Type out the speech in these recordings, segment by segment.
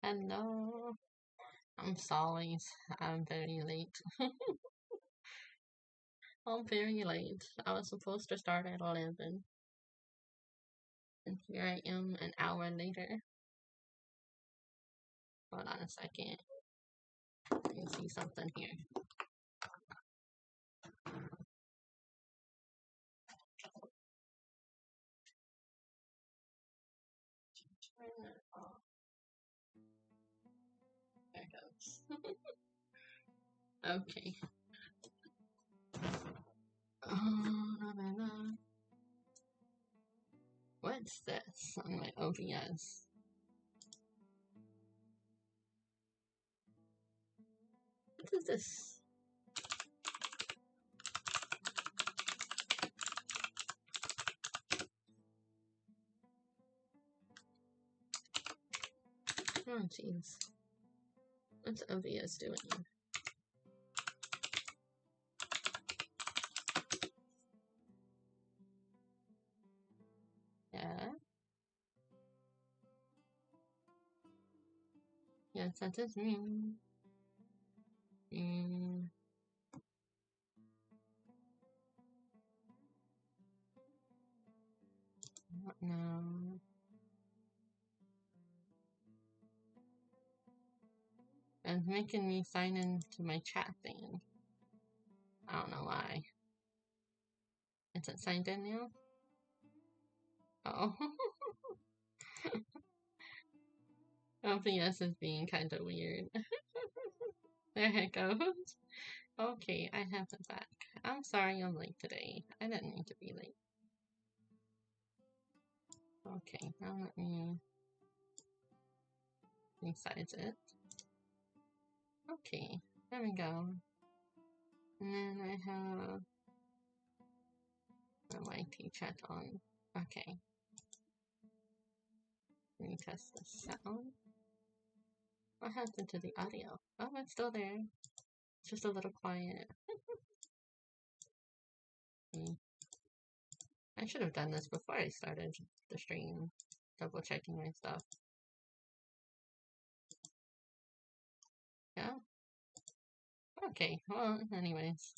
Hello. I'm sorry. I'm very late. I'm very late. I was supposed to start at 11. And here I am an hour later. Hold on a second. Let me see something here. Turn it off. There it goes. Okay. What's this on my OBS? What is this? Oh, jeez. What's OBS doing? Yeah. Yes, that is me. No. It's making me sign into my chat thing. I don't know why. Is it signed in now? Oh. OBS is being kind of weird. There it goes. Okay, I have it back. I'm sorry I'm late today. I didn't mean to be late. Okay, now let me resize it. Okay, there we go. And then I have the YT chat on. Okay. Let me test the sound. What happened to the audio? Oh, it's still there. It's just a little quiet. I should have done this before I started the stream. Double checking my stuff. Yeah? Okay, well, anyways.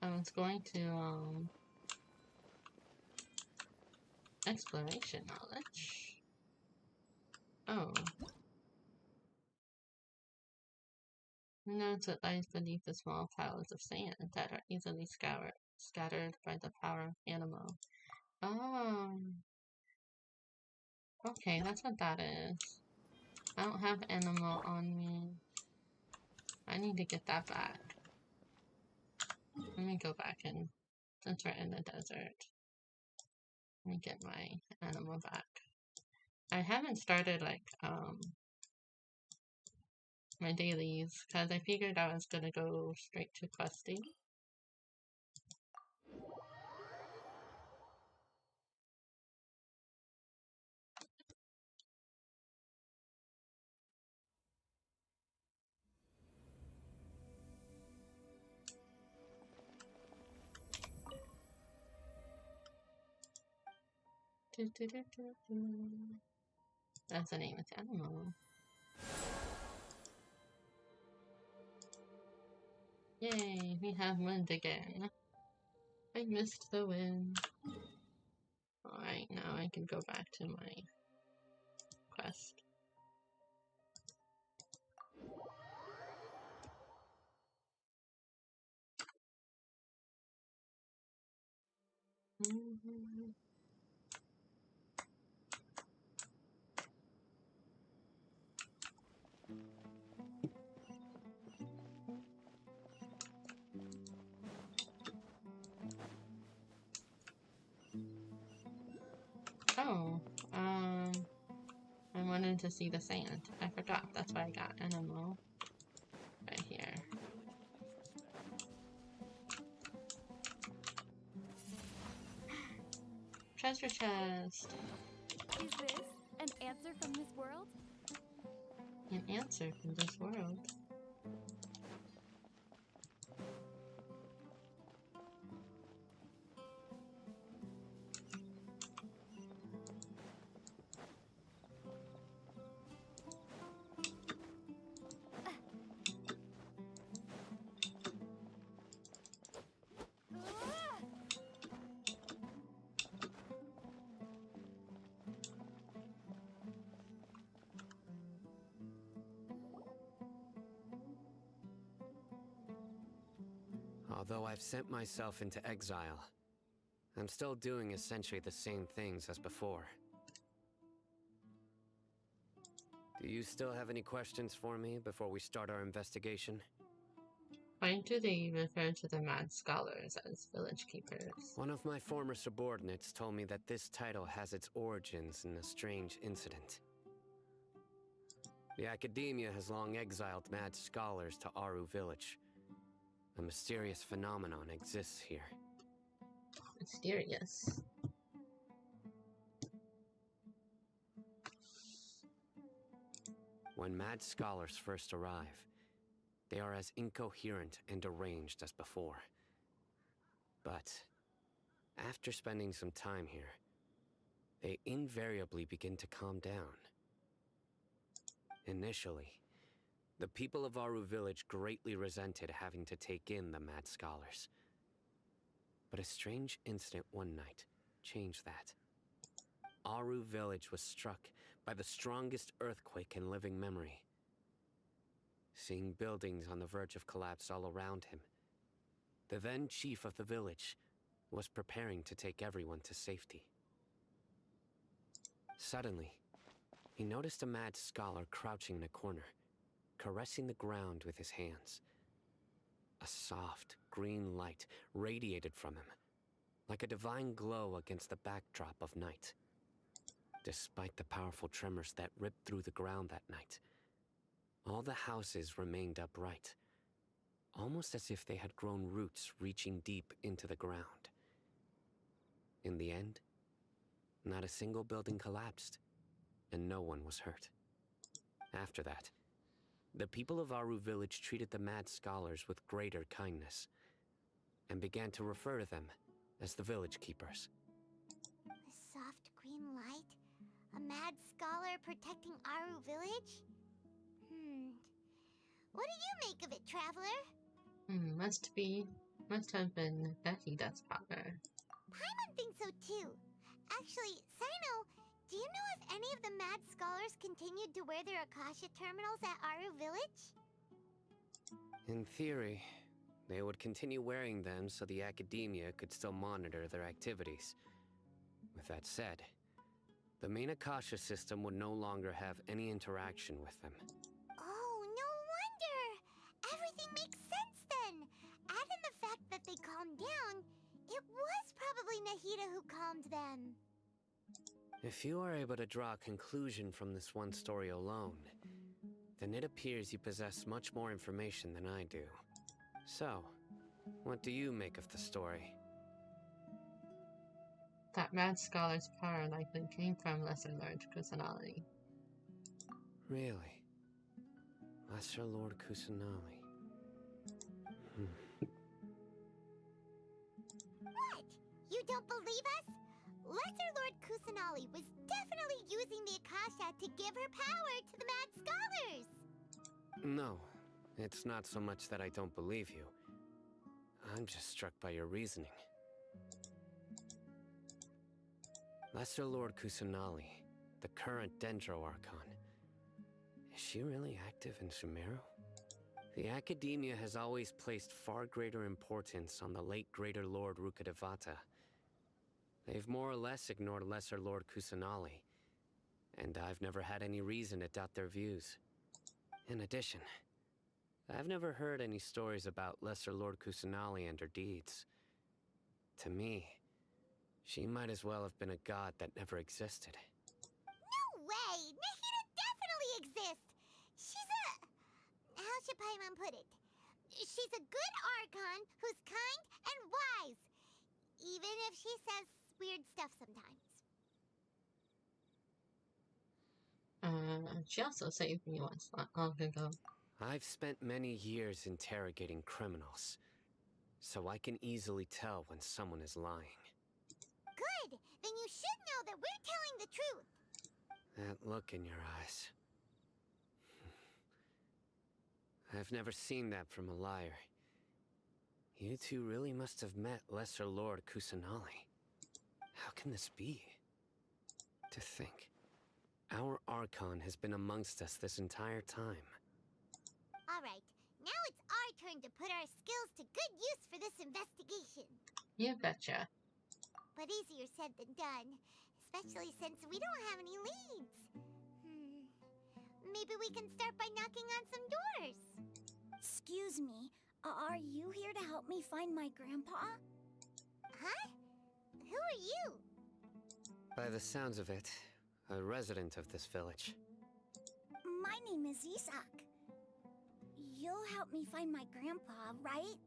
I was going to, exploration knowledge. Oh. Who knows what lies beneath the small piles of sand that are easily scattered by the power of animal? Oh. Okay, that's what that is. I don't have animal on me. I need to get that back. Let me go back and, since we're in the desert, let me get my animal back. I haven't started, like, my dailies, because I figured I was gonna go straight to questing. That's the name of the animal. Yay, we have wind again. I missed the wind. Alright, now I can go back to my quest. Oh, I wanted to see the sand. I forgot, that's why I got animal right here. Treasure chest! Is this an answer from this world? An answer from this world. Although I've sent myself into exile, I'm still doing essentially the same things as before. Do you still have any questions for me before we start our investigation? Why do they refer to the mad scholars as village keepers? One of my former subordinates told me that this title has its origins in a strange incident. The academia has long exiled mad scholars to Aru village. A mysterious phenomenon exists here. Mysterious. When mad scholars first arrive, they are as incoherent and deranged as before. But after spending some time here, they invariably begin to calm down. Initially, the people of Aru village greatly resented having to take in the mad scholars. But a strange incident one night changed that. Aru village was struck by the strongest earthquake in living memory. Seeing buildings on the verge of collapse all around him, the then chief of the village was preparing to take everyone to safety. Suddenly, he noticed a mad scholar crouching in a corner, caressing the ground with his hands. A soft, green light radiated from him, like a divine glow against the backdrop of night. Despite the powerful tremors that ripped through the ground that night, all the houses remained upright, almost as if they had grown roots reaching deep into the ground. In the end, not a single building collapsed, and no one was hurt. After that, the people of Aru village treated the mad scholars with greater kindness, and began to refer to them as the village keepers. A soft green light? A mad scholar protecting Aru village? What do you make of it, traveler? Must have been Becky that's power. Paimon thinks so too. Actually, Sino, do you know if any of the mad scholars continued to wear their Akasha terminals at Aru village? In theory, they would continue wearing them so the academia could still monitor their activities. With that said, the main Akasha system would no longer have any interaction with them. Oh, no wonder! Everything makes sense then! Add in the fact that they calmed down, it was probably Nahida who calmed them. If you are able to draw a conclusion from this one story alone, then it appears you possess much more information than I do. So, what do you make of the story? That mad scholar's power likely came from Lesser Lord Kusanali. Really? Lesser Lord Kusanali. What? You don't believe us? Lesser Lord Kusanali was definitely using the Akasha to give her power to the mad scholars! No, it's not so much that I don't believe you. I'm just struck by your reasoning. Lesser Lord Kusanali, the current Dendro Archon. Is she really active in Sumeru? The academia has always placed far greater importance on the late Greater Lord Rukkhadevata. They've more or less ignored Lesser Lord Kusanali, and I've never had any reason to doubt their views. In addition, I've never heard any stories about Lesser Lord Kusanali and her deeds. To me, she might as well have been a god that never existed. No way! Nahida definitely exists! She's a... how should Paimon put it? She's a good Archon who's kind and wise. Even if she says weird stuff sometimes. She also saved me once, not long ago. I've spent many years interrogating criminals, so I can easily tell when someone is lying. Good! Then you should know that we're telling the truth! That look in your eyes. I've never seen that from a liar. You two really must have met Lesser Lord Kusanali. How can this be? To think, our Archon has been amongst us this entire time. Alright, now it's our turn time to put our skills to good use for this investigation. You betcha. But easier said than done, especially since we don't have any leads. Maybe we can start by knocking on some doors. Excuse me, are you here to help me find my grandpa? Huh? Who are you? By the sounds of it, a resident of this village. My name is Isak. You'll help me find my grandpa, right?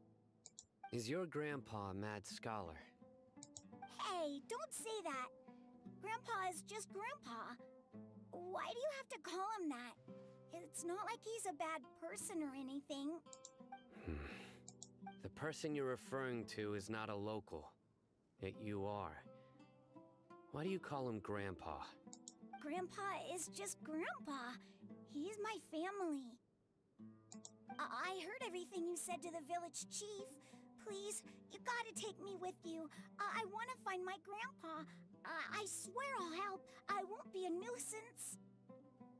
Is your grandpa a mad scholar? Hey, don't say that. Grandpa is just Grandpa. Why do you have to call him that? It's not like he's a bad person or anything. The person you're referring to is not a local. Yet you are. Why do you call him Grandpa? Grandpa is just Grandpa. He's my family. I heard everything you said to the village chief. Please, you gotta take me with you. I want to find my grandpa. I swear I'll help. I won't be a nuisance.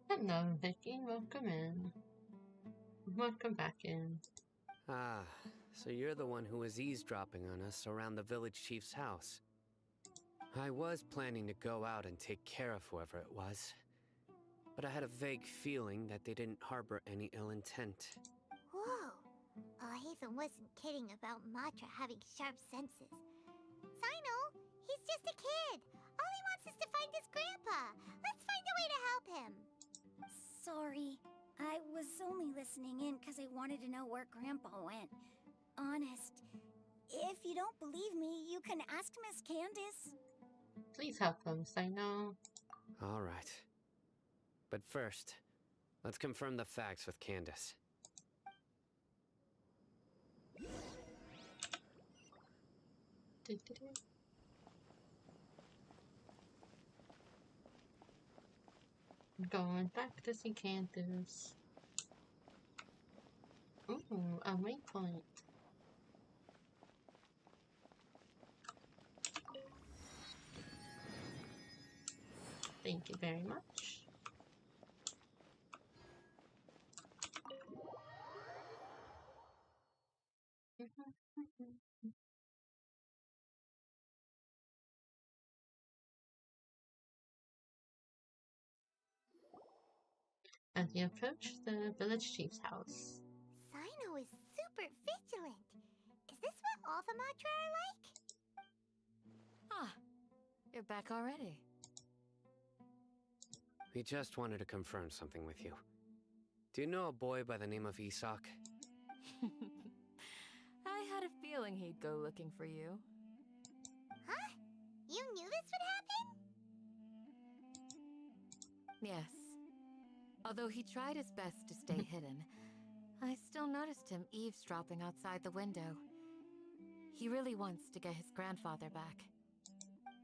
Hello, Vicky. Welcome in. Welcome back in. Ah, so you're the one who was eavesdropping on us around the village chief's house. I was planning to go out and take care of whoever it was, but I had a vague feeling that they didn't harbor any ill intent. Whoa. Hatham wasn't kidding about Matra having sharp senses. Sino, he's just a kid. All he wants is to find his grandpa. Let's find a way to help him. Sorry. I was only listening in because I wanted to know where Grandpa went. Honest. If you don't believe me, you can ask Miss Candace. Please help him, Sino. All right. But first, let's confirm the facts with Candace. Going back to see Candace. Ooh, a waypoint. Thank you very much. As you approach the village chief's house. Sino is super vigilant. Is this what all the Matra are like? Ah, you're back already. We just wanted to confirm something with you. Do you know a boy by the name of Isak? I had a feeling he'd go looking for you. Huh? You knew this would happen? Yes. Although he tried his best to stay hidden, I still noticed him eavesdropping outside the window. He really wants to get his grandfather back.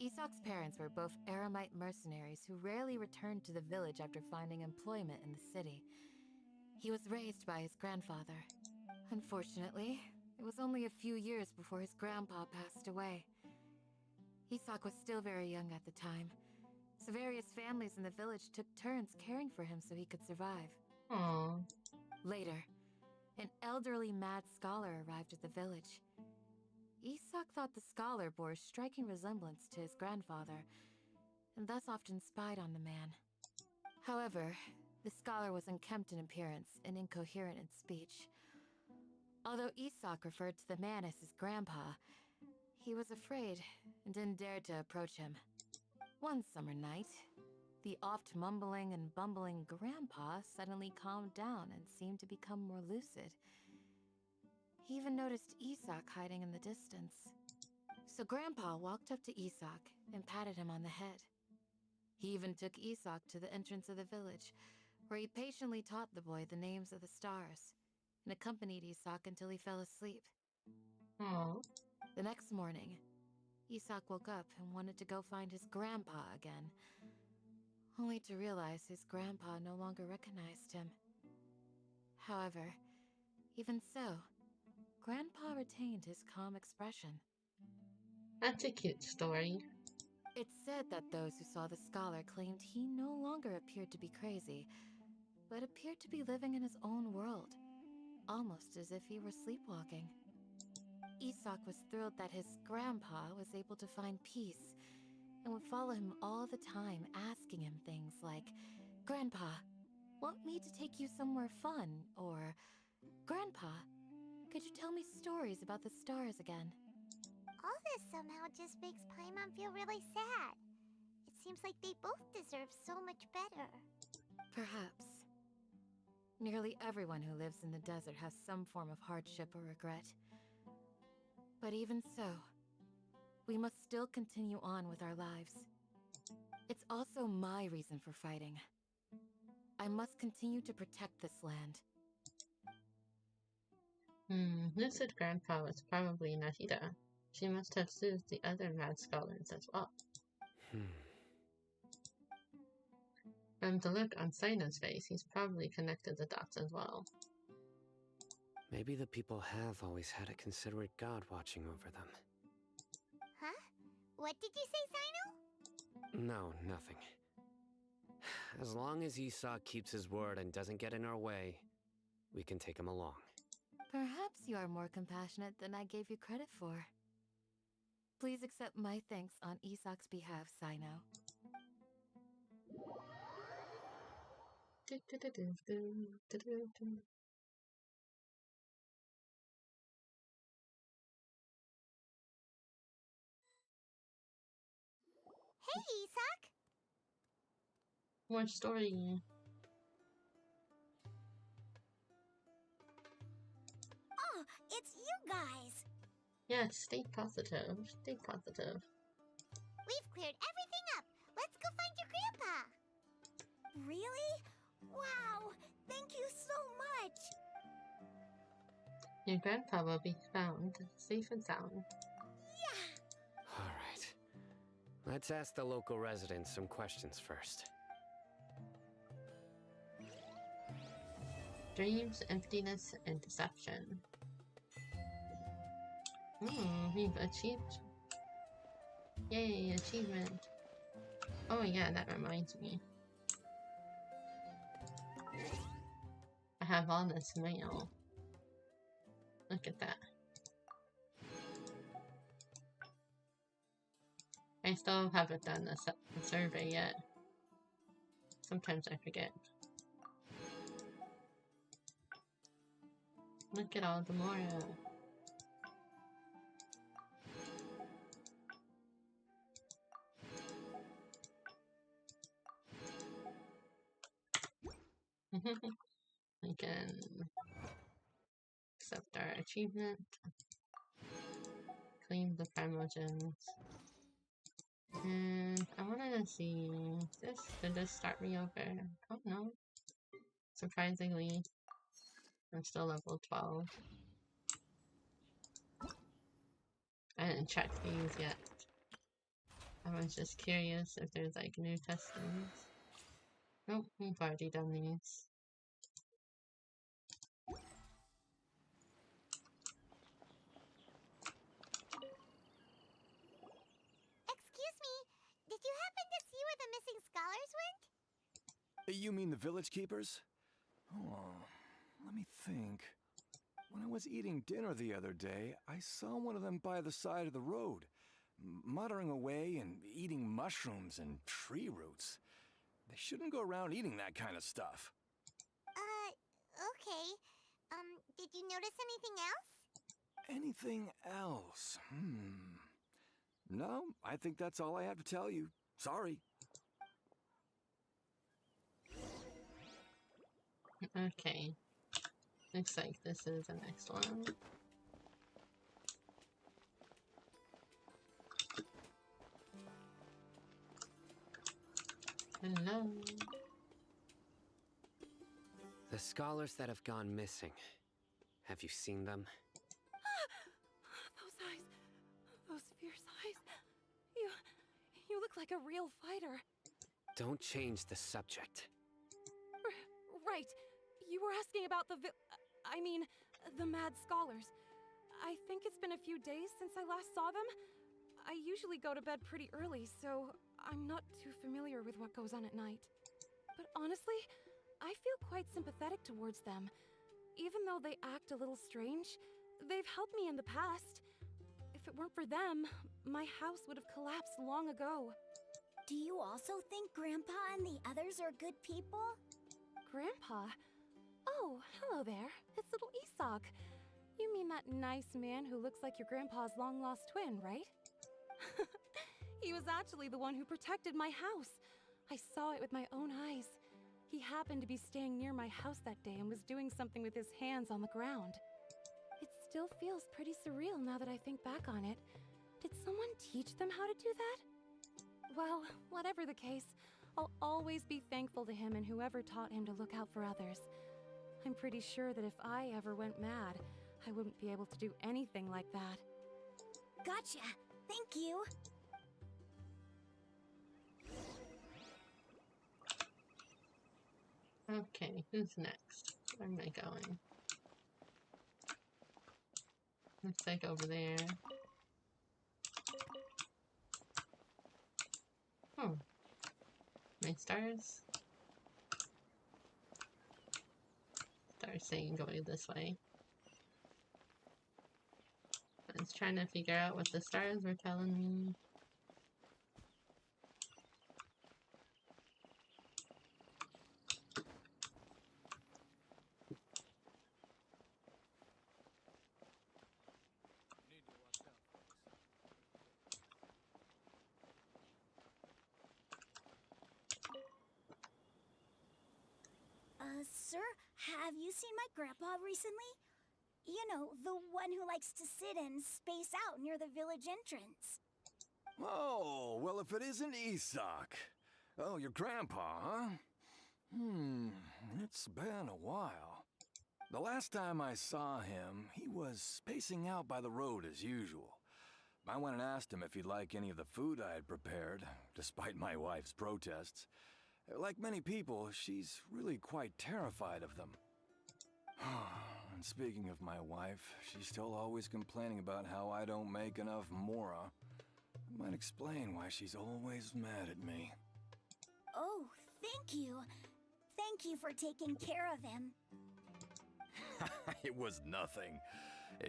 Isak's parents were both Aramite mercenaries who rarely returned to the village after finding employment in the city. He was raised by his grandfather. Unfortunately, it was only a few years before his grandpa passed away. Isak was still very young at the time, so various families in the village took turns caring for him so he could survive. Aww. Later, an elderly mad scholar arrived at the village. Isak thought the scholar bore a striking resemblance to his grandfather, and thus often spied on the man. However, the scholar was unkempt in appearance and incoherent in speech. Although Isak referred to the man as his grandpa, he was afraid and didn't dare to approach him. One summer night, the oft mumbling and bumbling grandpa suddenly calmed down and seemed to become more lucid. He even noticed Isak hiding in the distance. So Grandpa walked up to Isak and patted him on the head. He even took Isak to the entrance of the village, where he patiently taught the boy the names of the stars, and accompanied Isak until he fell asleep. Aww. The next morning, Isak woke up and wanted to go find his grandpa again, only to realize his grandpa no longer recognized him. However, even so, Grandpa retained his calm expression. That's a cute story. It's said that those who saw the scholar claimed he no longer appeared to be crazy, but appeared to be living in his own world. almost as if he were sleepwalking. Isak was thrilled that his grandpa was able to find peace and would follow him all the time, asking him things like, "Grandpa, want me to take you somewhere fun?" Or, "Grandpa, could you tell me stories about the stars again?" All this somehow just makes Paimon feel really sad. It seems like they both deserve so much better. Perhaps. Nearly everyone who lives in the desert has some form of hardship or regret. But even so, we must still continue on with our lives. It's also my reason for fighting. I must continue to protect this land. Lucid Grandpa was probably Nahida. She must have soothed the other mad scholars as well. From the look on Sino's face, he's probably connected the dots as well. Maybe the people have always had a considerate god watching over them. Huh? What did you say, Sino? No, nothing. As long as Isak keeps his word and doesn't get in our way, we can take him along. Perhaps you are more compassionate than I gave you credit for. Please accept my thanks on Isak's behalf, Sino. Hey, Isak! More story. Oh, it's you guys! Yes, stay positive. Stay positive. We've cleared everything up. Let's go find your grandpa. Really? Wow! Thank you so much! Your grandpa will be found safe and sound. Yeah! Alright. Let's ask the local residents some questions first. Dreams, emptiness, and deception. We've achieved. Yay, achievement. Oh yeah, that reminds me. I have all this mail. Look at that. I still haven't done the survey yet. Sometimes I forget. Look at all the Mora. We can accept our achievement. Claim the primal gems. And I wanted to see this. Did this start me over? Oh no. Surprisingly, I'm still level 12. I didn't check these yet. I was just curious if there's like new testings. Nope, we've already done these. Excuse me, did you happen to see where the missing scholars went? You mean the village keepers? Oh, let me think. When I was eating dinner the other day, I saw one of them by the side of the road, muttering away and eating mushrooms and tree roots. They shouldn't go around eating that kind of stuff. Okay. Did you notice anything else? Anything else? No, I think that's all I have to tell you. Sorry. Okay. Looks like this is the next one. Hello. The scholars that have gone missing. Have you seen them? Those eyes. Those fierce eyes. You look like a real fighter. Don't change the subject. Right. You were asking about the the mad scholars. I think it's been a few days since I last saw them. I usually go to bed pretty early, so I'm not too familiar with what goes on at night. But honestly, I feel quite sympathetic towards them. even though they act a little strange, they've helped me in the past. If it weren't for them, my house would have collapsed long ago. Do you also think Grandpa and the others are good people? Grandpa? Oh, hello there. It's little Isak. You mean that nice man who looks like your grandpa's long-lost twin, right? He was actually the one who protected my house. I saw it with my own eyes. He happened to be staying near my house that day and was doing something with his hands on the ground. It still feels pretty surreal now that I think back on it. Did someone teach them how to do that? Well, whatever the case, I'll always be thankful to him and whoever taught him to look out for others. I'm pretty sure that if I ever went mad, I wouldn't be able to do anything like that. Gotcha. Thank you. Okay, who's next? Where am I going? Looks like over there. Hmm. My stars? Stars saying going this way. I was trying to figure out what the stars were telling me. Sir, have you seen my grandpa recently? You know, the one who likes to sit and space out near the village entrance. Oh, well, if it isn't Isak. Oh, your grandpa, huh? It's been a while. The last time I saw him, he was spacing out by the road as usual. I went and asked him if he'd like any of the food I had prepared, despite my wife's protests. Like many people, she's really quite terrified of them. And speaking of my wife, she's still always complaining about how I don't make enough mora. That might explain why she's always mad at me. Oh, thank you. Thank you for taking care of him. It was nothing.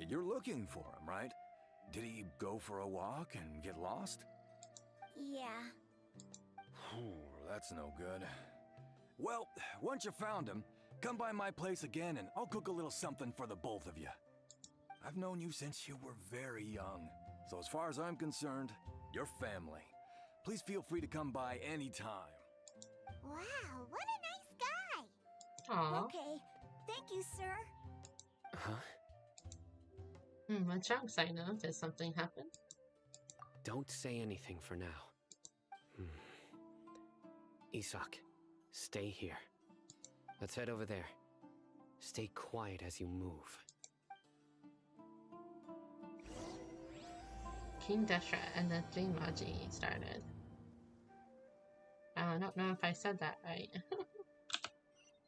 You're looking for him, right? Did he go for a walk and get lost? Yeah. That's no good. Well, once you found him, come by my place again and I'll cook a little something for the both of you. I've known you since you were very young, so as far as I'm concerned, you're family. Please feel free to come by anytime. Wow, what a nice guy! Aww. Okay. Thank you, sir. Huh? What wrong, Sino? Did something happen? Don't say anything for now. Isak, stay here. Let's head over there. Stay quiet as you move. King Deshra and the Three Magi started. I don't know if I said that right.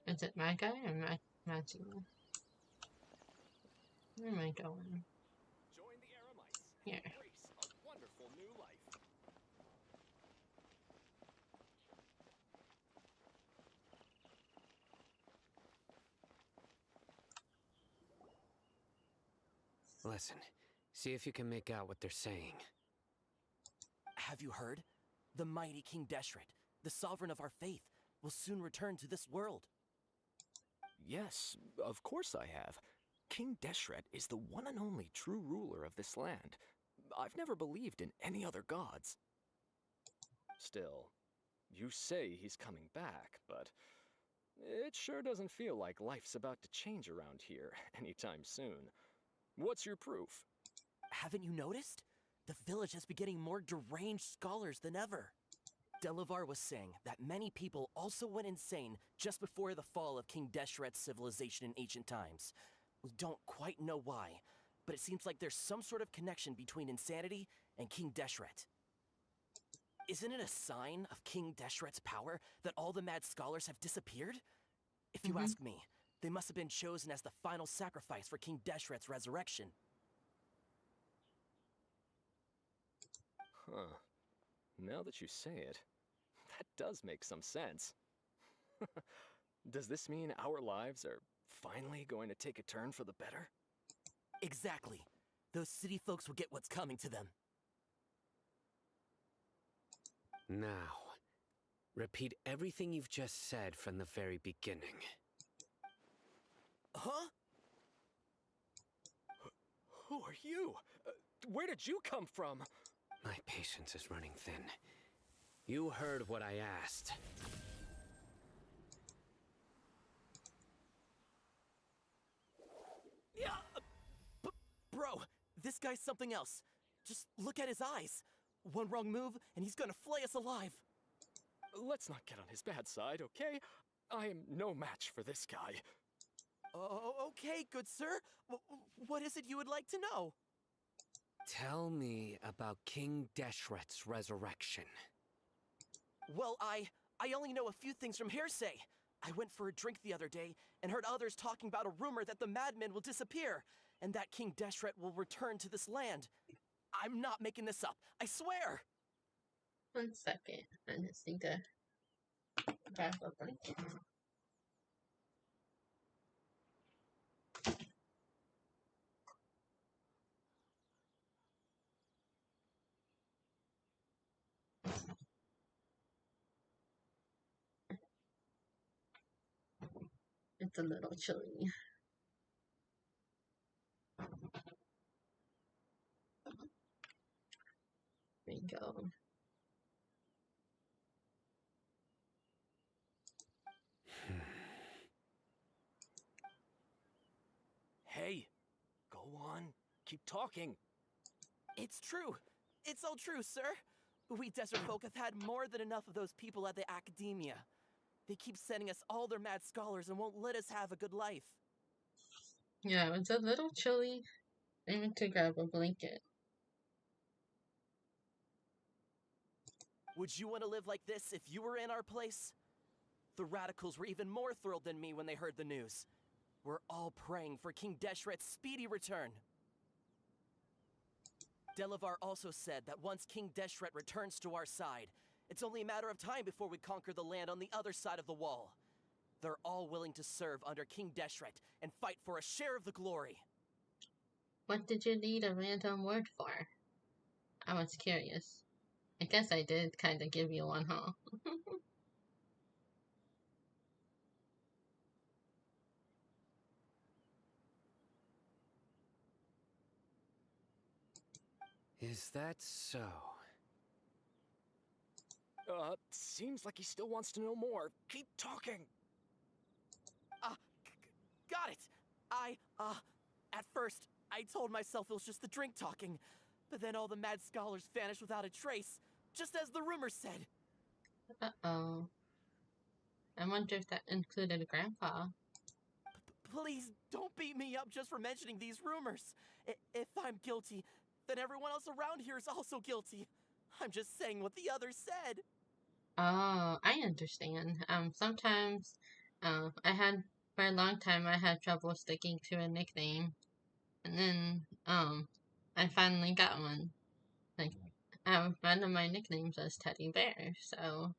Is it Magi or Magi? Where am I going? Join the Eremites. Here. Embrace a wonderful new life. Listen, see if you can make out what they're saying. Have you heard? The mighty King Deshret, the sovereign of our faith, will soon return to this world. Yes, of course I have. King Deshret is the one and only true ruler of this land. I've never believed in any other gods. Still, you say he's coming back, but it sure doesn't feel like life's about to change around here anytime soon. What's your proof? Haven't you noticed? The village has been getting more deranged scholars than ever. Delavar was saying that many people also went insane just before the fall of King Deshret's civilization in ancient times. We don't quite know why, but it seems like there's some sort of connection between insanity and King Deshret. Isn't it a sign of King Deshret's power that all the mad scholars have disappeared? If you ask me, they must have been chosen as the final sacrifice for King Deshret's resurrection. Huh. Now that you say it, that does make some sense. Does this mean our lives are finally going to take a turn for the better? Exactly. Those city folks will get what's coming to them. Now, repeat everything you've just said from the very beginning. Huh? Who are you? Where did you come from? My patience is running thin. You heard what I asked. Yeah. Bro, this guy's something else. Just look at his eyes. One wrong move, and he's gonna flay us alive. Let's not get on his bad side, okay? I am no match for this guy. Oh, okay, good sir. What is it you would like to know? Tell me about King Deshret's resurrection. Well, I only know a few things from hearsay. I went for a drink the other day and heard others talking about a rumor that the madman will disappear and that King Deshret will return to this land. I'm not making this up, I swear! 1 second. I just need to grab a blanket. It's a little chilly. There you go. Hey, go on. Keep talking. It's true. It's all true, sir. We desert folk have had more than enough of those people at the academia. They keep sending us all their mad scholars and won't let us have a good life. Yeah, it's a little chilly. I need to grab a blanket. Would you want to live like this if you were in our place? The radicals were even more thrilled than me when they heard the news. We're all praying for King Deshret's speedy return. Delavar also said that once King Deshret returns to our side, it's only a matter of time before we conquer the land on the other side of the wall. They're all willing to serve under King Deshret and fight for a share of the glory. What did you need a random word for? I was curious. I guess I did kind of give you one, huh? Is that so? Seems like he still wants to know more. Keep talking. Got it! At first, I told myself it was just the drink talking, but then all the mad scholars vanished without a trace, just as the rumors said. Uh-oh. I wonder if that included Grandpa. Please don't beat me up just for mentioning these rumors. If I'm guilty, then everyone else around here is also guilty. I'm just saying what the others said. Oh, I understand. Sometimes, for a long time, I had trouble sticking to a nickname. And then, I finally got one. Like, one of my nicknames was Teddy Bear, so,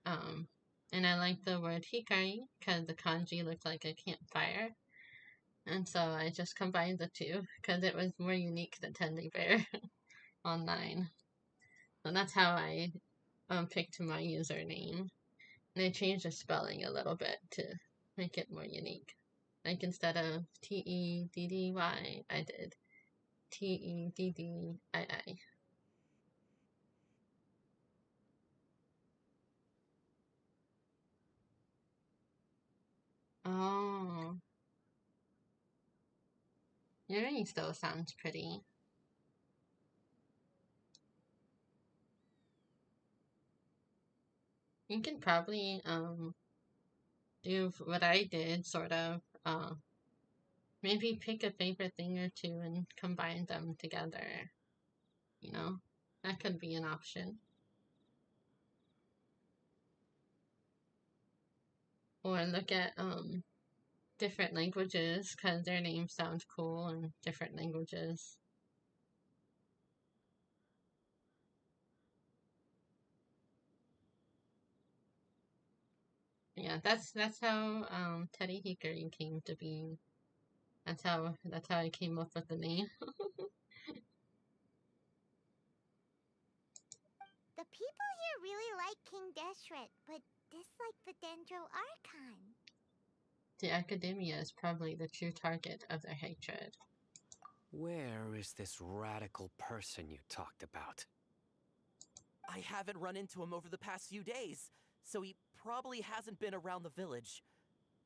and I like the word hikari, because the kanji looked like a campfire. And so I just combined the two, because it was more unique than Teddy Bear online. So that's how I picked my username. And I changed the spelling a little bit to make it more unique. Like instead of Teddy, I did Teddii. Oh, your name still sounds pretty. You can probably do what I did, sort of. Maybe pick a favorite thing or two and combine them together. You know, that could be an option. Or look at different languages, because their names sound cool in different languages. Yeah, that's how Teddy Hickory came to be. That's how I came up with the name. The people here really like King Deshret, but dislike the Dendro Archon. The academia is probably the true target of their hatred. Where is this radical person you talked about? I haven't run into him over the past few days, so he probably hasn't been around the village.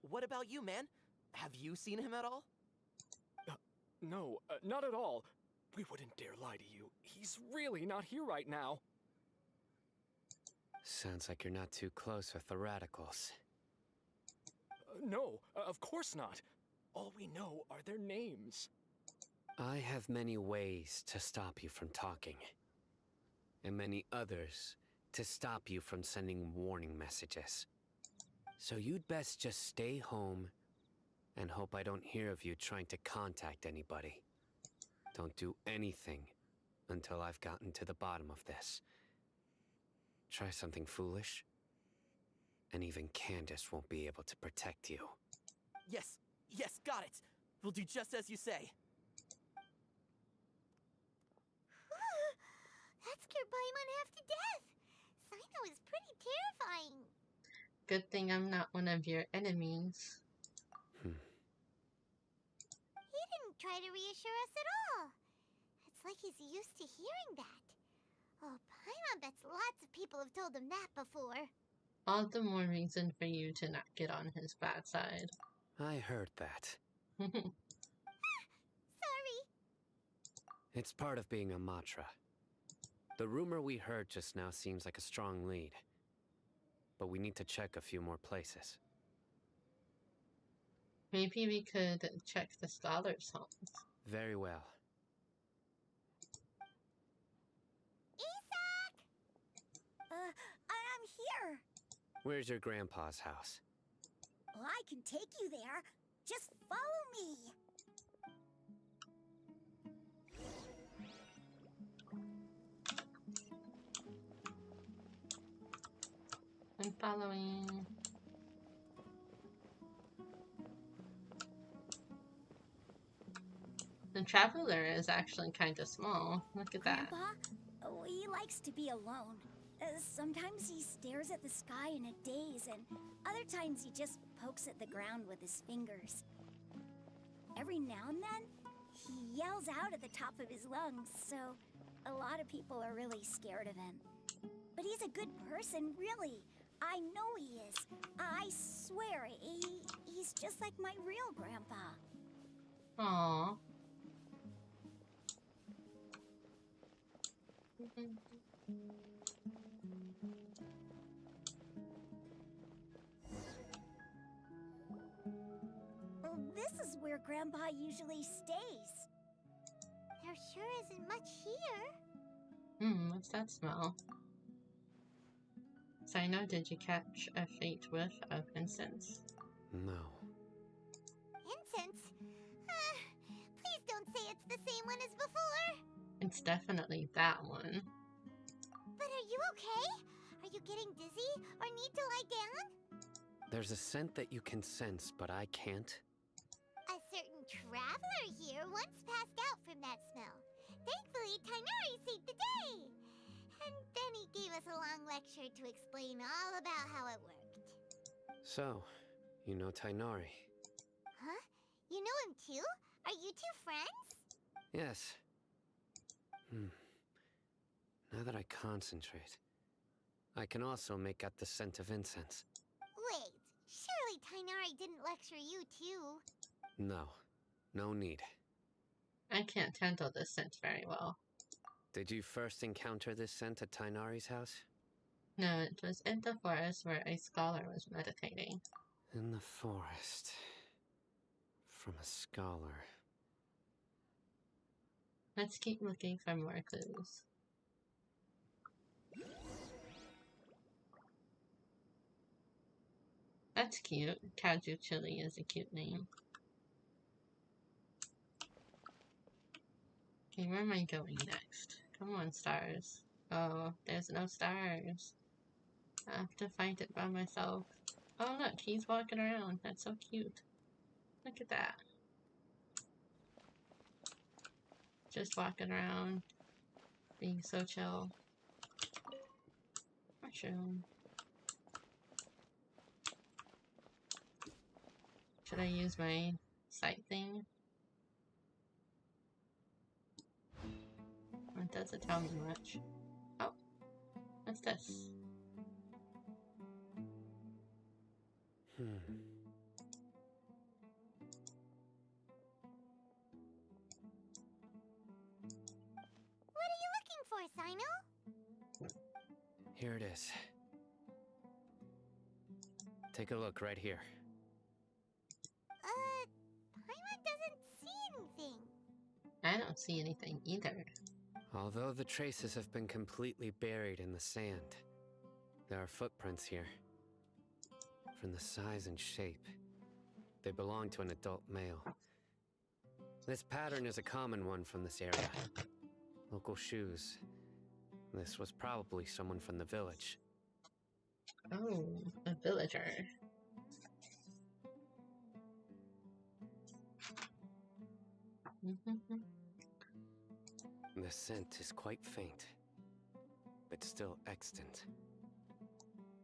What about you, man? Have you seen him at all? No, not at all. We wouldn't dare lie to you. He's really not here right now. Sounds like you're not too close with the radicals. No, of course not. All we know are their names. I have many ways to stop you from talking, and many others to stop you from sending warning messages. So you'd best just stay home and hope I don't hear of you trying to contact anybody. Don't do anything until I've gotten to the bottom of this. Try something foolish, and even Candace won't be able to protect you. Yes, got it. We'll do just as you say. That scared Paimon half to death. Sino is pretty terrifying. Good thing I'm not one of your enemies. He didn't try to reassure us at all. It's like he's used to hearing that. Oh, Paimon bets lots of people have told him that before. All the more reason for you to not get on his bad side. I heard that. Sorry. It's part of being a Matra. The rumor we heard just now seems like a strong lead. But we need to check a few more places. Maybe we could check the scholar's homes. Very well. Isak! I'm here. Where's your grandpa's house? Well, I can take you there. Just follow me. I'm following. The traveler is actually kind of small. Look at that. Grandpa, he likes to be alone. Sometimes he stares at the sky in a daze, and other times he just pokes at the ground with his fingers. Every now and then, he yells out at the top of his lungs, so a lot of people are really scared of him. But he's a good person, really. I know he is. I swear, he's just like my real grandpa. Aww. Well, this is where Grandpa usually stays. There sure isn't much here. What's that smell? Sino, did you catch a faint whiff of incense? No. Incense? Please don't say it's the same one as before. It's definitely that one. But are you okay? Are you getting dizzy or need to lie down? There's a scent that you can sense, but I can't. A certain traveler here once passed out from that smell. Thankfully, Tainari saved the day. And then he gave us a long lecture to explain all about how it worked. So, you know Tainari? Huh? You know him too? Are you two friends? Yes. Now that I concentrate, I can also make out the scent of incense. Wait, surely Tainari didn't lecture you too? No. No need. I can't handle this scent very well. Did you first encounter this scent at Tainari's house? No, it was in the forest where a scholar was meditating. In the forest. From a scholar. Let's keep looking for more clues. That's cute. Kaju Chili is a cute name. Okay, where am I going next? Come on, stars. Oh, there's no stars. I have to find it by myself. Oh look, he's walking around. That's so cute. Look at that. Just walking around, being so chill. Mushroom. Should I use my sight thing? It doesn't tell me much. Oh, what's this? What are you looking for, Sino? Here it is. Take a look right here. Paimon doesn't see anything. I don't see anything either. Although the traces have been completely buried in the sand, there are footprints here. From the size and shape, they belong to an adult male. This pattern is a common one from this area. Local shoes. This was probably someone from the village. Oh, a villager. The scent is quite faint, but still extant.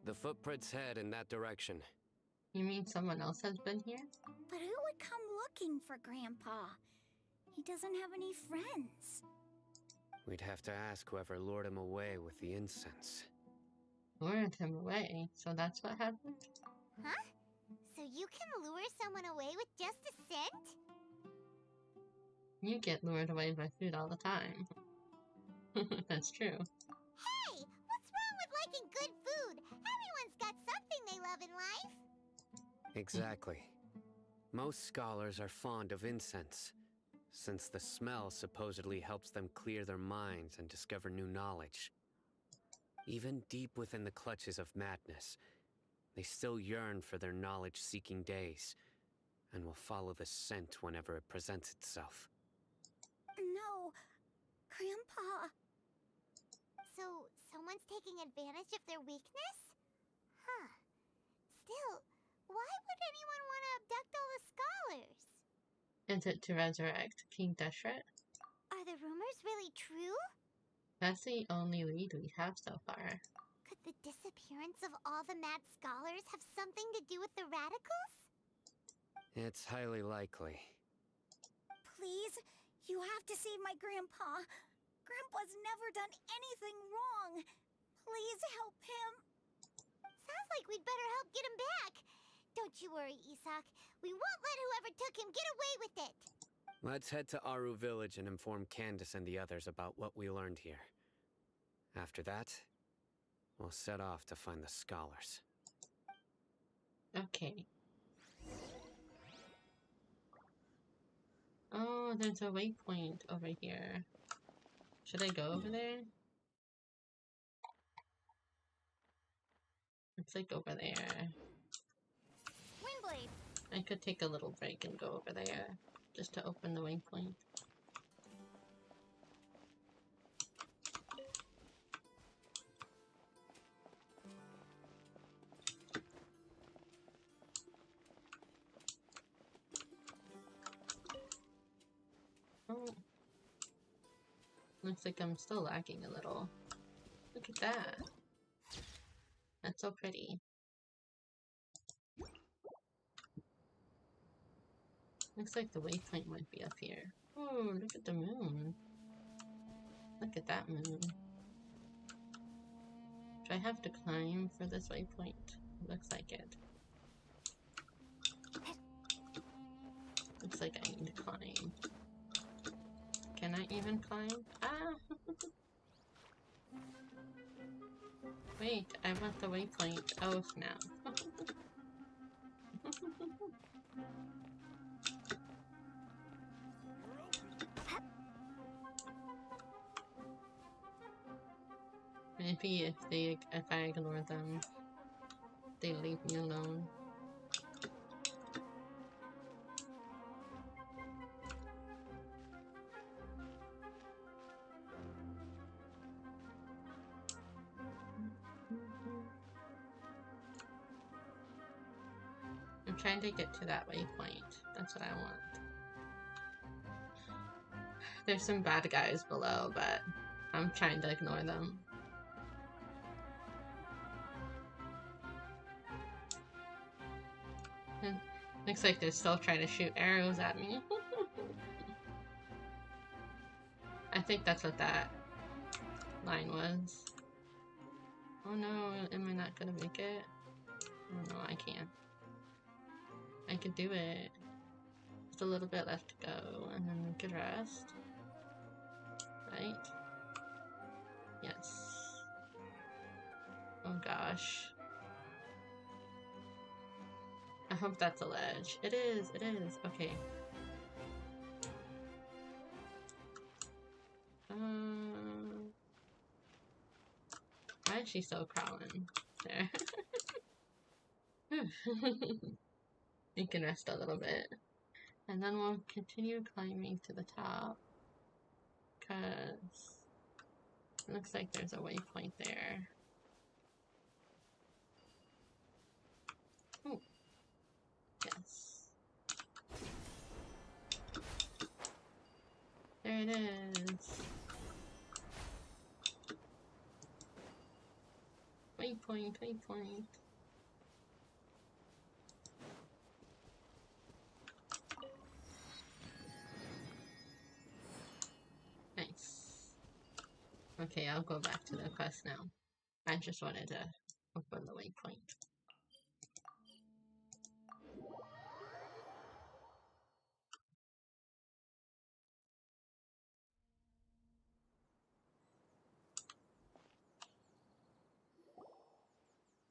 The footprints head in that direction. You mean someone else has been here? But who would come looking for Grandpa? He doesn't have any friends. We'd have to ask whoever lured him away with the incense. Lured him away, so that's what happened? Huh? So you can lure someone away with just a scent? You get lured away by food all the time. That's true. Hey, what's wrong with liking good food? Everyone's got something they love in life. Exactly. Most scholars are fond of incense, since the smell supposedly helps them clear their minds and discover new knowledge. Even deep within the clutches of madness, they still yearn for their knowledge-seeking days, and will follow the scent whenever it presents itself. No, Grandpa. So, someone's taking advantage of their weakness? Huh. Still, why would anyone want to abduct all the scholars? Is it to resurrect King Deshret? Are the rumors really true? That's the only lead we have so far. Could the disappearance of all the mad scholars have something to do with the radicals? It's highly likely. Please, you have to save my Grandpa. Grandpa's never done anything wrong. Please help him. Sounds like we'd better help get him back. Don't you worry, Isak. We won't let whoever took him get away with it. Let's head to Aru Village and inform Candace and the others about what we learned here. After that, we'll set off to find the scholars. Okay. Oh, there's a waypoint over here. Should I go over there? It's like over there. Windblade. I could take a little break and go over there, just to open the waypoint. Oh. Looks like I'm still lagging a little. Look at that. That's so pretty. Looks like the waypoint might be up here. Oh, look at the moon. Look at that moon. Do I have to climb for this waypoint? It looks like it. Looks like I need to climb. Can I even climb? Ah! Wait, I want the waypoint. Oh, snap. Maybe if I ignore them, they leave me alone. trying to get to that waypoint. That's what I want. There's some bad guys below, but I'm trying to ignore them. Looks like they're still trying to shoot arrows at me. I think that's what that line was. Oh no, am I not gonna make it? Oh no, I can. I could do it. Just a little bit left to go, and then we could rest. Right? Yes. Oh gosh. I hope that's a ledge. It is, it is. Okay. Why is she still crawling? There. You can rest a little bit. And then we'll continue climbing to the top. Because it looks like there's a waypoint there. Oh. Yes. There it is. Waypoint, waypoint. Nice. Okay, I'll go back to the quest now. I just wanted to open the waypoint.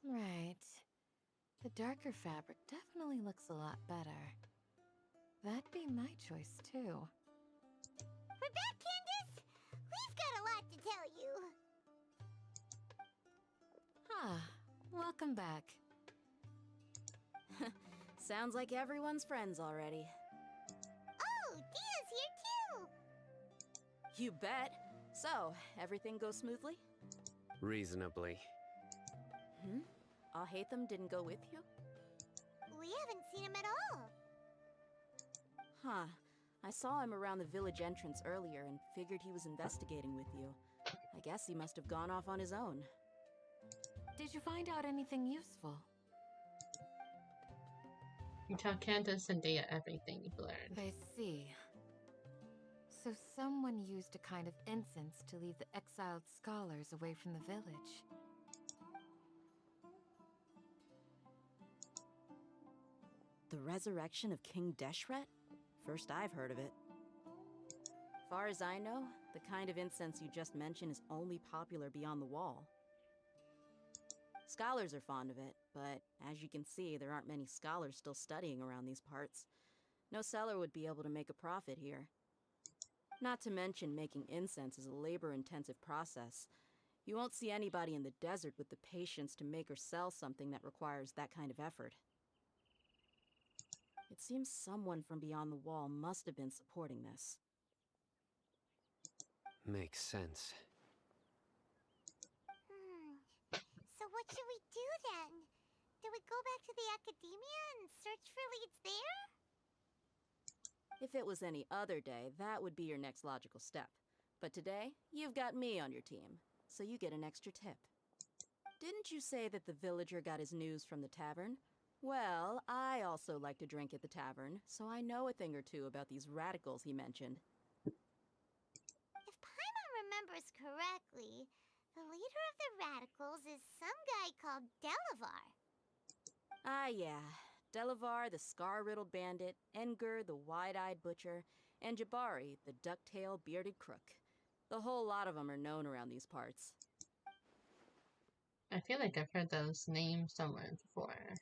Right. The darker fabric definitely looks a lot better. That'd be my choice, too. We're back, Candace! We've got a lot to tell you. Ah, welcome back. Sounds like everyone's friends already. Oh, Dia's here too! You bet. So, everything goes smoothly? Reasonably. Alhaitham didn't go with you? We haven't seen him at all. Huh. I saw him around the village entrance earlier and figured he was investigating with you. I guess he must have gone off on his own. Did you find out anything useful? You tell Candace and Dia everything you've learned. I see. So someone used a kind of incense to lead the exiled scholars away from the village. The resurrection of King Deshret? First I've heard of it. Far as I know, the kind of incense you just mentioned is only popular beyond the wall. Scholars are fond of it, but as you can see, there aren't many scholars still studying around these parts. No seller would be able to make a profit here. Not to mention, making incense is a labor-intensive process. You won't see anybody in the desert with the patience to make or sell something that requires that kind of effort. It seems someone from beyond the wall must have been supporting this. Makes sense. So what should we do then? Do we go back to the academia and search for leads there? If it was any other day, that would be your next logical step. But today, you've got me on your team, so you get an extra tip. Didn't you say that the villager got his news from the tavern? Well, I also like to drink at the tavern, so I know a thing or two about these radicals he mentioned. If Paimon remembers correctly, the leader of the radicals is some guy called Delavar. Ah, yeah. Delavar, the scar-riddled bandit, Engur, the wide-eyed butcher, and Jabari, the duck-tailed bearded crook. The whole lot of them are known around these parts. I feel like I've heard those names somewhere before.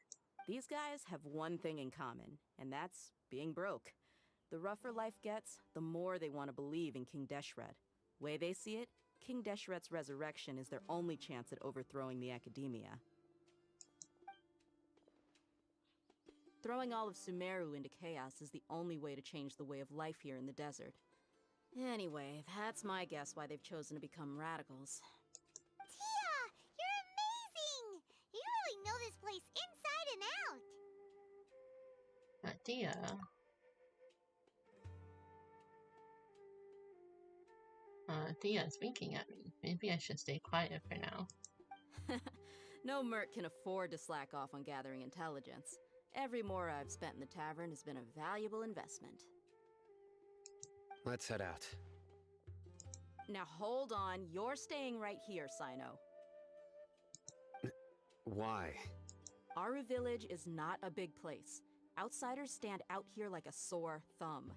These guys have one thing in common, and that's being broke. The rougher life gets, the more they want to believe in King Deshret. Way they see it, King Deshret's resurrection is their only chance at overthrowing the academia. Throwing all of Sumeru into chaos is the only way to change the way of life here in the desert. Anyway, that's my guess why they've chosen to become radicals. Tia, you're amazing! You really know this place inside and out. Dia. Dia's winking at me. Maybe I should stay quiet for now. No merc can afford to slack off on gathering intelligence. Every more I've spent in the tavern has been a valuable investment. Let's head out. Now hold on, you're staying right here, Sino. Why? Aru Village is not a big place. Outsiders stand out here like a sore thumb.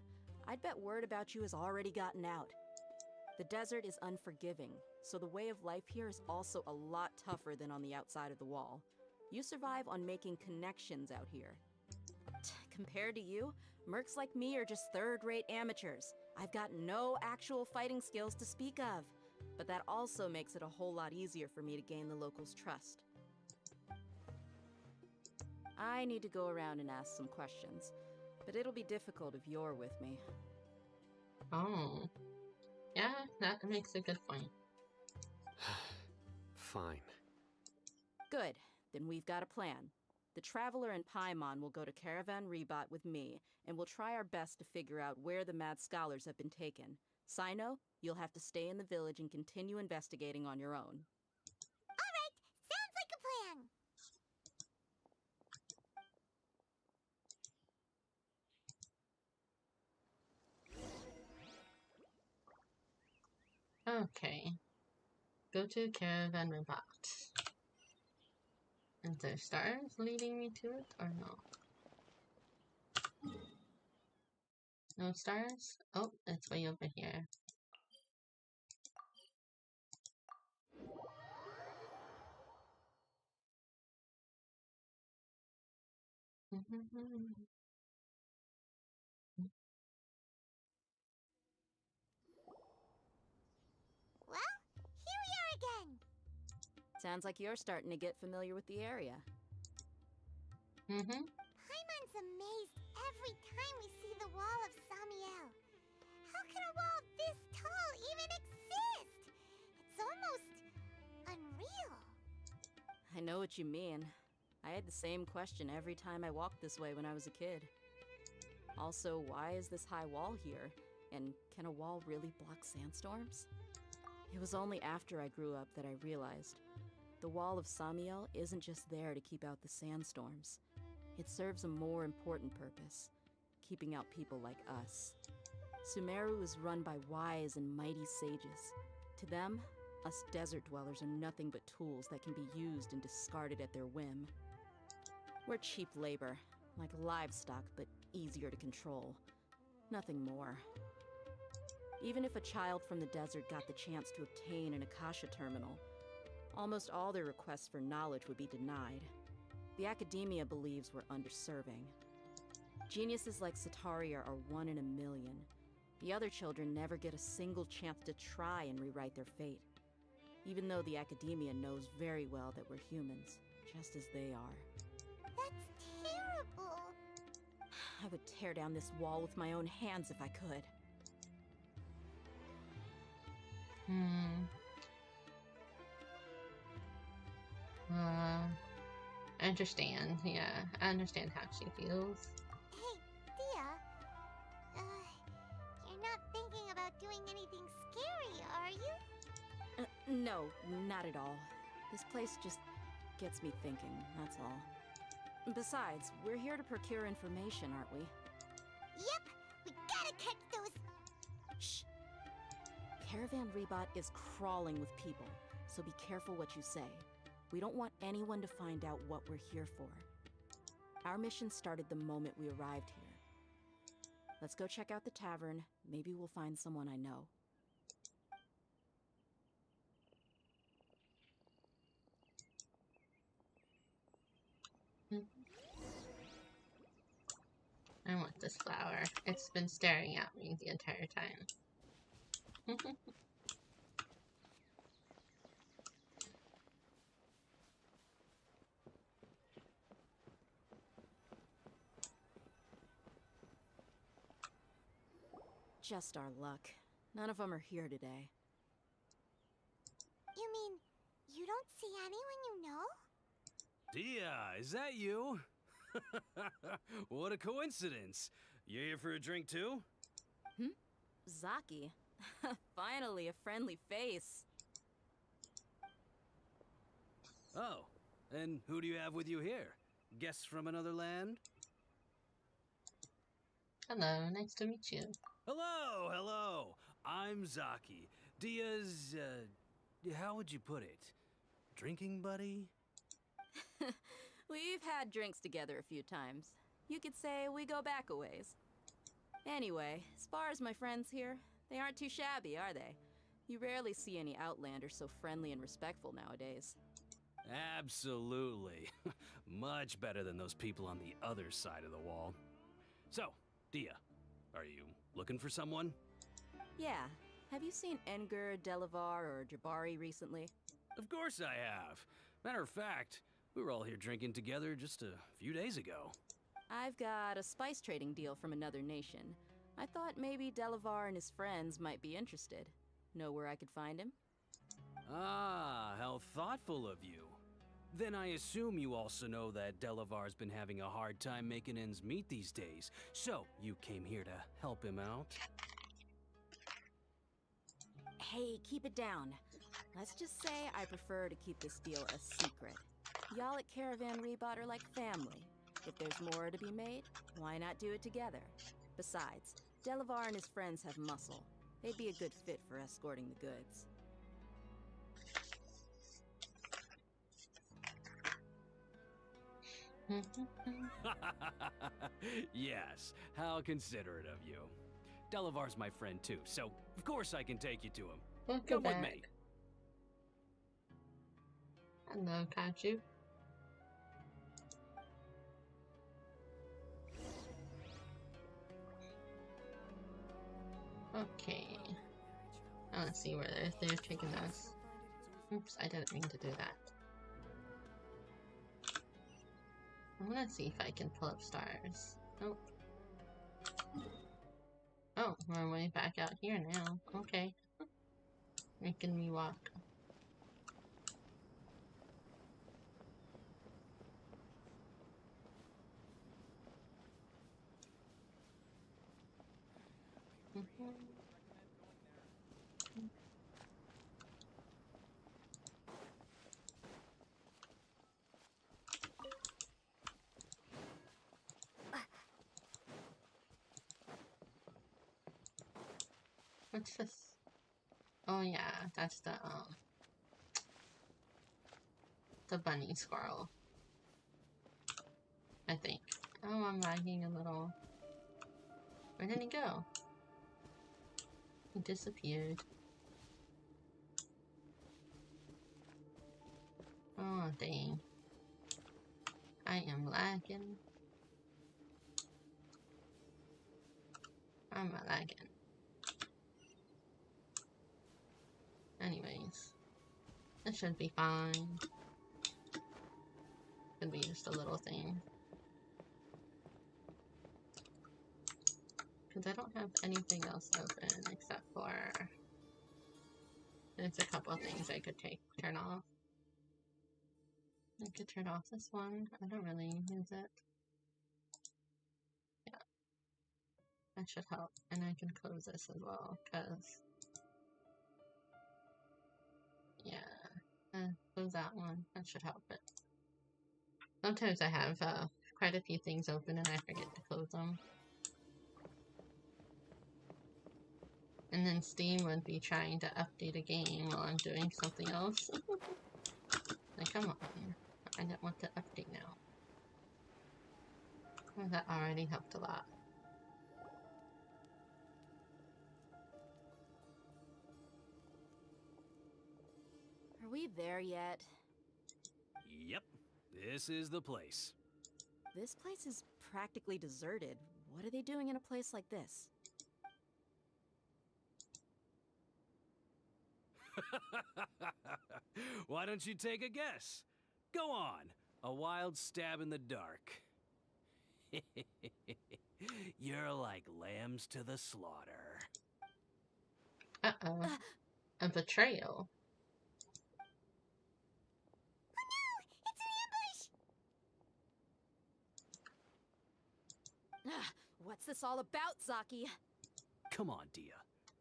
I'd bet word about you has already gotten out. The desert is unforgiving, so the way of life here is also a lot tougher than on the outside of the wall. You survive on making connections out here. Compared to you, mercs like me are just third-rate amateurs. I've got no actual fighting skills to speak of, but that also makes it a whole lot easier for me to gain the locals' trust. I need to go around and ask some questions, but it'll be difficult if you're with me. Oh. Yeah, that makes a good point. Fine. Good. Then we've got a plan. The Traveler and Paimon will go to Caravan Rebot with me, and we'll try our best to figure out where the Mad Scholars have been taken. Sino, you'll have to stay in the village and continue investigating on your own. All right, sounds like a plan. Okay. Go to Caravan Rebot. Is there stars leading me to it or no? No stars? Oh, it's way over here. Well, here we are again. Sounds like you're starting to get familiar with the area. Paimon's amazed every time we see the wall of Samiel. How can a wall this tall even exist? It's almost unreal. I know what you mean. I had the same question every time I walked this way when I was a kid. Also, why is this high wall here? And can a wall really block sandstorms? It was only after I grew up that I realized the wall of Samiel isn't just there to keep out the sandstorms. It serves a more important purpose, keeping out people like us. Sumeru is run by wise and mighty sages. To them, us desert dwellers are nothing but tools that can be used and discarded at their whim. We're cheap labor, like livestock, but easier to control. Nothing more. Even if a child from the desert got the chance to obtain an Akasha terminal, almost all their requests for knowledge would be denied. The academia believes we're underserving. Geniuses like Sataria are 1 in a million. The other children never get a single chance to try and rewrite their fate, even though the academia knows very well that we're humans, just as they are. That's terrible. I would tear down this wall with my own hands if I could. I understand. Yeah, I understand how she feels. Hey, Dia. You're not thinking about doing anything scary, are you? No, not at all. This place just gets me thinking, that's all. Besides, we're here to procure information, aren't we? Yep, we gotta catch those. Shh! Caravan Rebot is crawling with people, so be careful what you say. We don't want anyone to find out what we're here for. Our mission started the moment we arrived here. Let's go check out the tavern. Maybe we'll find someone I know. I want this flower. It's been staring at me the entire time. Just our luck. None of them are here today. You mean you don't see anyone you know? Dia, is that you? What a coincidence. You here for a drink too? Zaki. Finally, a friendly face. Oh, and who do you have with you here? Guests from another land? Hello, nice to meet you. Hello, hello. I'm Zaki. Dia's, how would you put it? Drinking buddy? We've had drinks together a few times. You could say we go back a ways. Anyway, as far as my friends here, they aren't too shabby, are they? You rarely see any Outlanders so friendly and respectful nowadays. Absolutely. Much better than those people on the other side of the wall. So, Dia, are you looking for someone? Yeah. Have you seen Enger, Delavar, or Jabari recently? Of course I have. Matter of fact, we were all here drinking together just a few days ago. I've got a spice trading deal from another nation. I thought maybe Delavar and his friends might be interested. Know where I could find him? Ah, how thoughtful of you. Then I assume you also know that Delavar's been having a hard time making ends meet these days, so you came here to help him out? Hey, keep it down. Let's just say I prefer to keep this deal a secret. Y'all at Caravan Rebot are like family. If there's more to be made, why not do it together? Besides, Delavar and his friends have muscle. They'd be a good fit for escorting the goods. Yes, how considerate of you. Delavar's my friend too, so of course I can take you to him. Welcome Come back. with me. Hello, Kaiju. Okay. Oh, let's see where they're taking us. Oops, I didn't mean to do that. I'm gonna see if I can pull up stars. Nope. Oh, we're way back out here now. Okay. Making me walk. What's this? Oh yeah, that's the bunny squirrel. I think. Oh, I'm lagging a little. Where did he go? He disappeared. Oh, dang. I am lagging. I'm lagging. Anyways. It should be fine. Could be just a little thing. Because I don't have anything else open except for... There's a couple of things I could turn off. I could turn off this one. I don't really use it. Yeah. That should help. And I can close this as well, because... Yeah. Close that one. That should help it. Sometimes I have quite a few things open and I forget to close them. And then Steam would be trying to update a game while I'm doing something else. Like, come on. I don't want to update now. Oh, that already helped a lot. Are we there yet? Yep, this is the place. This place is practically deserted. What are they doing in a place like this? Why don't you take a guess? Go on, a wild stab in the dark. You're like lambs to the slaughter. Uh-oh. A betrayal. What's this all about, Zaki? Come on, Dia.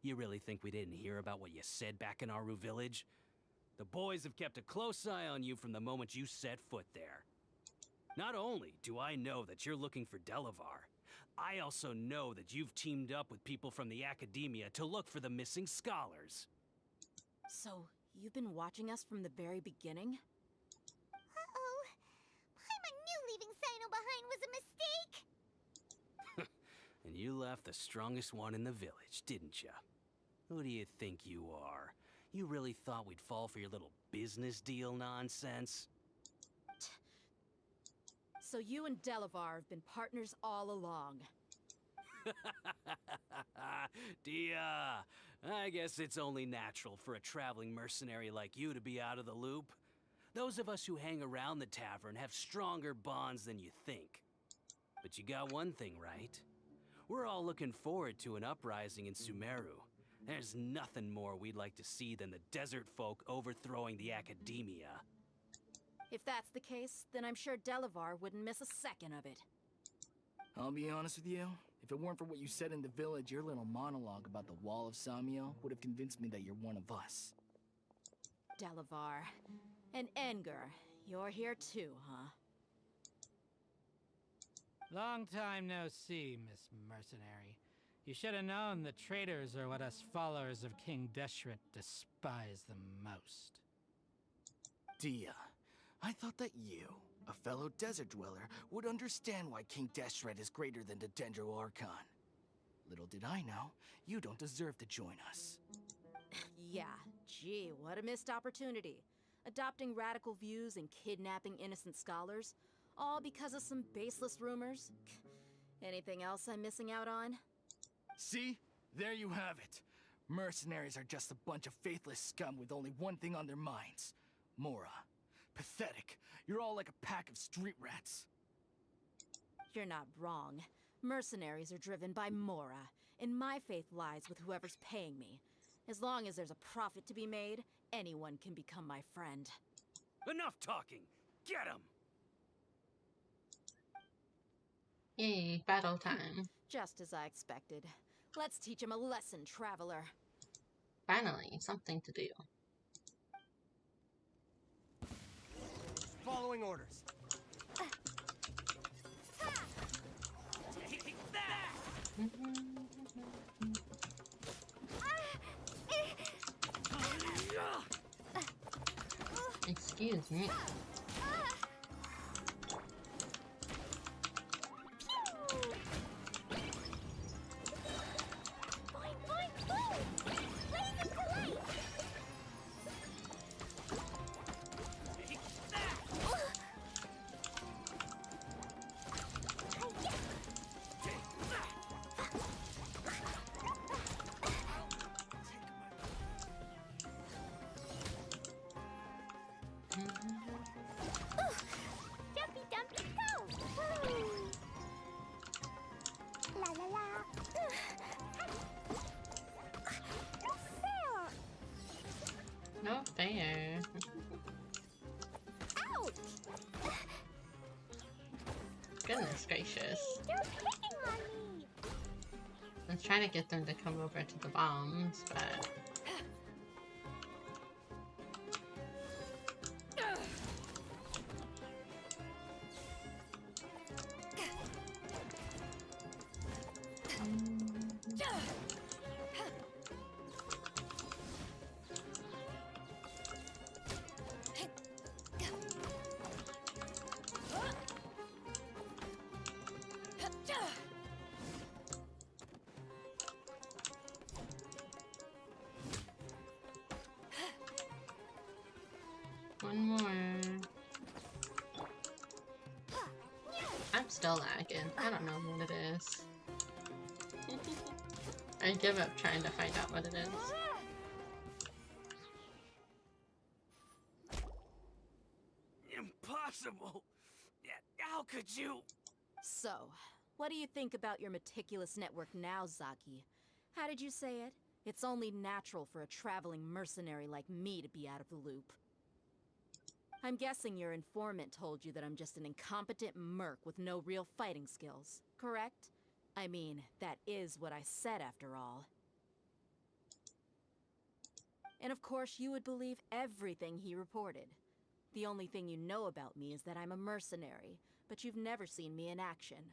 You really think we didn't hear about what you said back in Aru village? The boys have kept a close eye on you from the moment you set foot there. Not only do I know that you're looking for Delavar, I also know that you've teamed up with people from the academia to look for the missing scholars. So, you've been watching us from the very beginning? Uh-oh. Paimon knew leaving Sino behind was a mistake! And you left the strongest one in the village, didn't ya? Who do you think you are? You really thought we'd fall for your little business deal nonsense? So you and Delavar have been partners all along. Dia, I guess it's only natural for a traveling mercenary like you to be out of the loop. Those of us who hang around the tavern have stronger bonds than you think. But you got one thing right. We're all looking forward to an uprising in Sumeru. There's nothing more we'd like to see than the desert folk overthrowing the academia. If that's the case, then I'm sure Delavar wouldn't miss a second of it. I'll be honest with you. If it weren't for what you said in the village, your little monologue about the Wall of Samiel would have convinced me that you're one of us. Delavar. And Enger, you're here too, huh? Long time no see, Miss Mercenary. You should have known the traitors are what us followers of King Deshret despise the most. Dia, I thought that you, a fellow desert dweller, would understand why King Deshret is greater than the Dendro Archon. Little did I know, you don't deserve to join us. Yeah, gee, what a missed opportunity. Adopting radical views and kidnapping innocent scholars, all because of some baseless rumors. Anything else I'm missing out on? See? There you have it. Mercenaries are just a bunch of faithless scum with only one thing on their minds. Mora. Pathetic. You're all like a pack of street rats. You're not wrong. Mercenaries are driven by Mora, and my faith lies with whoever's paying me. As long as there's a profit to be made, anyone can become my friend. Enough talking! Get him! Yay, battle time. Just as I expected. Let's teach him a lesson, traveler. Finally, something to do. Following orders. Take that! Excuse me. Dumpy dumpy go! Woo! La la la! No fair! No fair. Ouch! Goodness gracious. They're picking on me! I was trying to get them to come over to the bombs, but... One more. I'm still lagging. I don't know what it is. I give up trying to find out what it is. Impossible! How could you? So, what do you think about your meticulous network now, Zaki? How did you say it? It's only natural for a traveling mercenary like me to be out of the loop. I'm guessing your informant told you that I'm just an incompetent merc with no real fighting skills, correct? I mean, that is what I said after all. And of course, you would believe everything he reported. The only thing you know about me is that I'm a mercenary, but you've never seen me in action.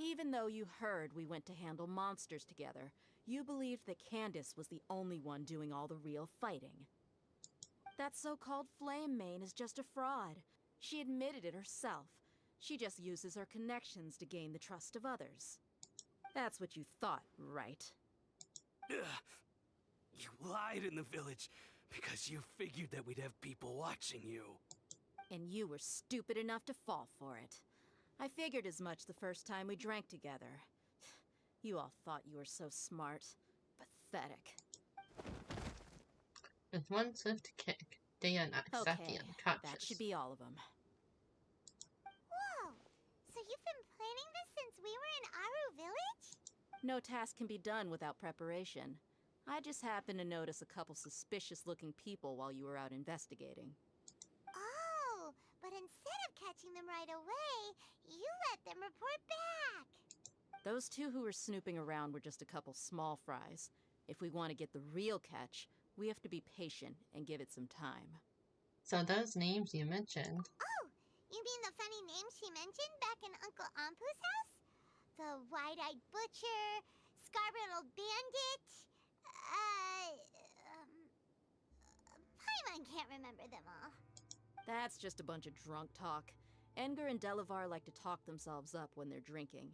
Even though you heard we went to handle monsters together, you believed that Candace was the only one doing all the real fighting. That so-called Flame Mane is just a fraud. She admitted it herself. She just uses her connections to gain the trust of others. That's what you thought, right? Ugh. You lied in the village because you figured that we'd have people watching you. And you were stupid enough to fall for it. I figured as much the first time we drank together. You all thought you were so smart. Pathetic. With one swift kick, Dea knocks Zaki unconscious. That should be all of them. Whoa! So you've been planning this since we were in Aru Village? No task can be done without preparation. I just happened to notice a couple suspicious-looking people while you were out investigating. Oh, but instead of catching them right away, you let them report back. Those two who were snooping around were just a couple small fries. If we want to get the real catch, we have to be patient and give it some time. So those names you mentioned... Oh, you mean the funny name she mentioned back in Uncle Ampu's house? The wide-eyed butcher, scar-riddled bandit... Paimon can't remember them all. That's just a bunch of drunk talk. Edgar and Delavar like to talk themselves up when they're drinking.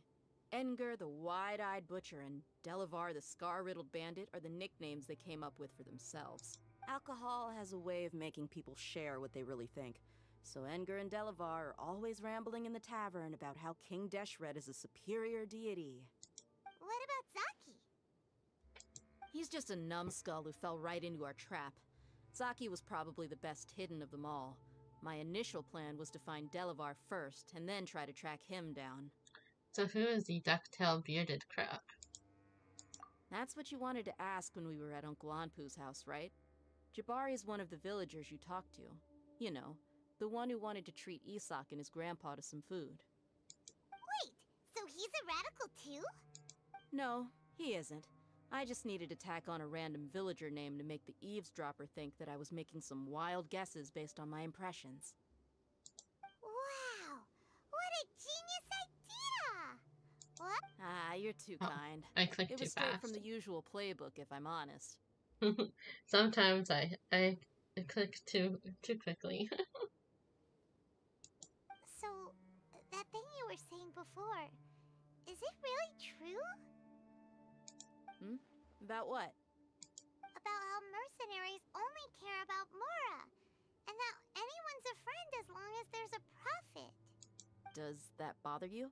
Edgar, the wide-eyed butcher, and Delavar, the scar-riddled bandit, are the nicknames they came up with for themselves. Alcohol has a way of making people share what they really think. So Edgar and Delavar are always rambling in the tavern about how King Deshret is a superior deity. What about Zaki? He's just a numbskull who fell right into our trap. Zaki was probably the best hidden of them all. My initial plan was to find Delavar first, and then try to track him down. So who is the duck-tailed bearded crook? That's what you wanted to ask when we were at Uncle Anpu's house, right? Jabari is one of the villagers you talked to. You know, the one who wanted to treat Isak and his grandpa to some food. Wait, so he's a radical too? No, he isn't. I just needed to tack on a random villager name to make the eavesdropper think that I was making some wild guesses based on my impressions. Wow! What a genius idea! What? Ah, you're too kind. I clicked It too was straight fast. from the usual playbook, if I'm honest. Sometimes I click too quickly. So, that thing you were saying before, is it really true? About what? About how mercenaries only care about Mora, and that anyone's a friend as long as there's a profit. Does that bother you?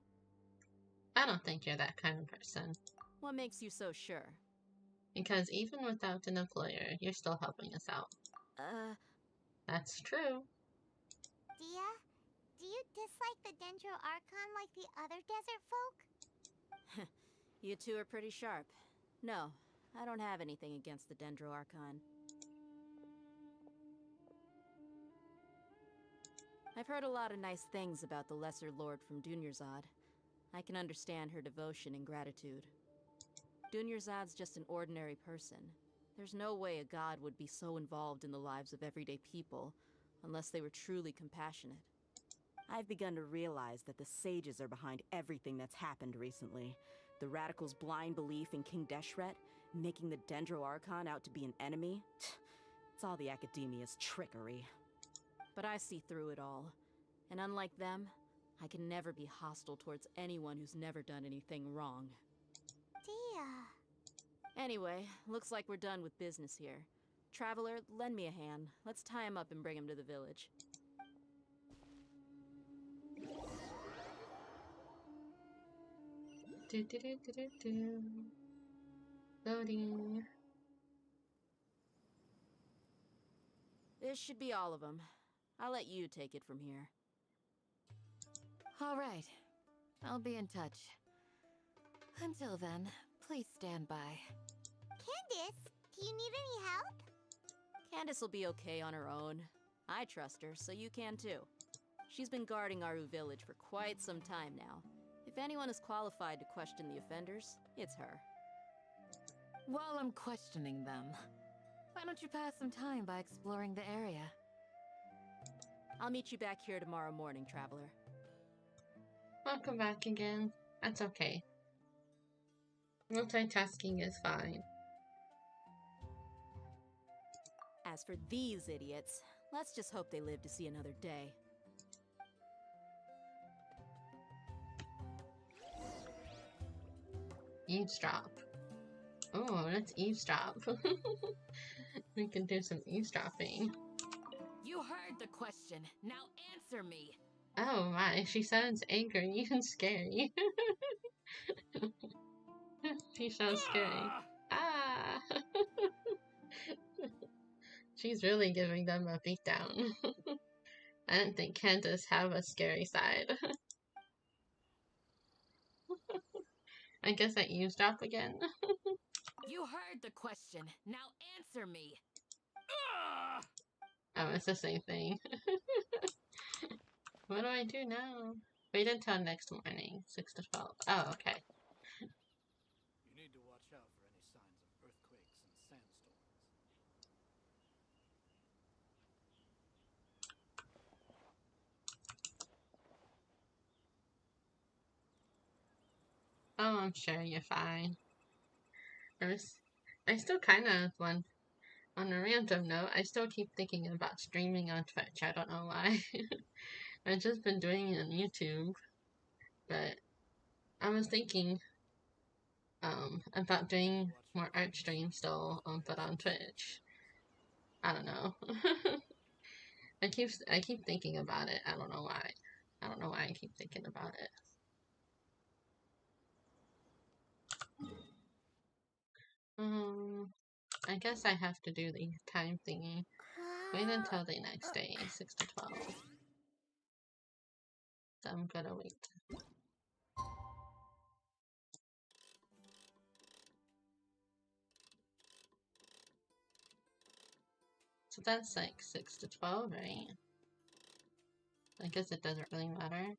I don't think you're that kind of person. What makes you so sure? Because even without an employer, you're still helping us out. That's true. Dia, do you dislike the Dendro Archon like the other desert folk? You two are pretty sharp. No, I don't have anything against the Dendro Archon. I've heard a lot of nice things about the Lesser Lord from Dunyarzad. I can understand her devotion and gratitude. Dunyarzad's just an ordinary person. There's no way a god would be so involved in the lives of everyday people, unless they were truly compassionate. I've begun to realize that the sages are behind everything that's happened recently. The radicals' blind belief in King Deshret, making the Dendro Archon out to be an enemy. It's all the academia's trickery. But I see through it all. And unlike them, I can never be hostile towards anyone who's never done anything wrong. Dia. Anyway, looks like we're done with business here. Traveler, lend me a hand. Let's tie him up and bring him to the village. Loading. This should be all of them. I'll let you take it from here. All right. I'll be in touch. Until then, please stand by. Candace, do you need any help? Candace will be okay on her own. I trust her, so you can too. She's been guarding Aru village for quite some time now. If anyone is qualified to question the offenders, it's her. While I'm questioning them, why don't you pass some time by exploring the area? I'll meet you back here tomorrow morning, traveler. Welcome back again. That's okay. Multitasking is fine. As for these idiots, let's just hope they live to see another day. Eavesdrop. Oh, let's eavesdrop. We can do some eavesdropping. You heard the question. Now answer me. Oh my, she sounds angry and scary. She sounds scary. Ah! She's really giving them a beatdown. I didn't think Candace have a scary side. I guess I eavesdrop again. You heard the question. Now answer me. Oh, it's the same thing. What do I do now? Wait until next morning, 6 to 12. Oh, okay. You need to watch out for any signs of earthquakes and sandstorms. Oh, I'm sure you're fine. I still kind of want, on a random note, I still keep thinking about streaming on Twitch. I don't know why. I've just been doing it on YouTube, but I was thinking about doing more art streams still, but on Twitch. I don't know. I keep thinking about it. I don't know why. I don't know why I keep thinking about it. I guess I have to do the time thingy. Wait until the next day, 6 to 12. So I'm gonna wait. So that's like 6 to 12, right? I guess it doesn't really matter.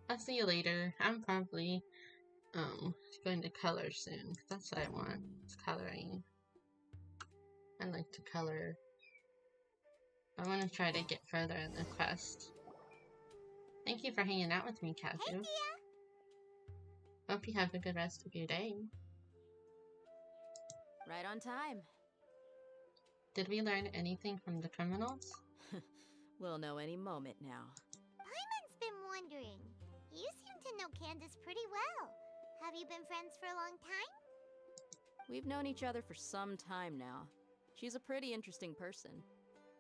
I'll see you later. I'm probably going to color soon. That's what I want. It's coloring. I like to color. I want to try to get further in the quest. Thank you for hanging out with me, Kazu. Hey, Dia! Hope you have a good rest of your day. Right on time. Did we learn anything from the criminals? We'll know any moment now. Paimon's been wondering. You seem to know Candace pretty well. Have you been friends for a long time? We've known each other for some time now. She's a pretty interesting person.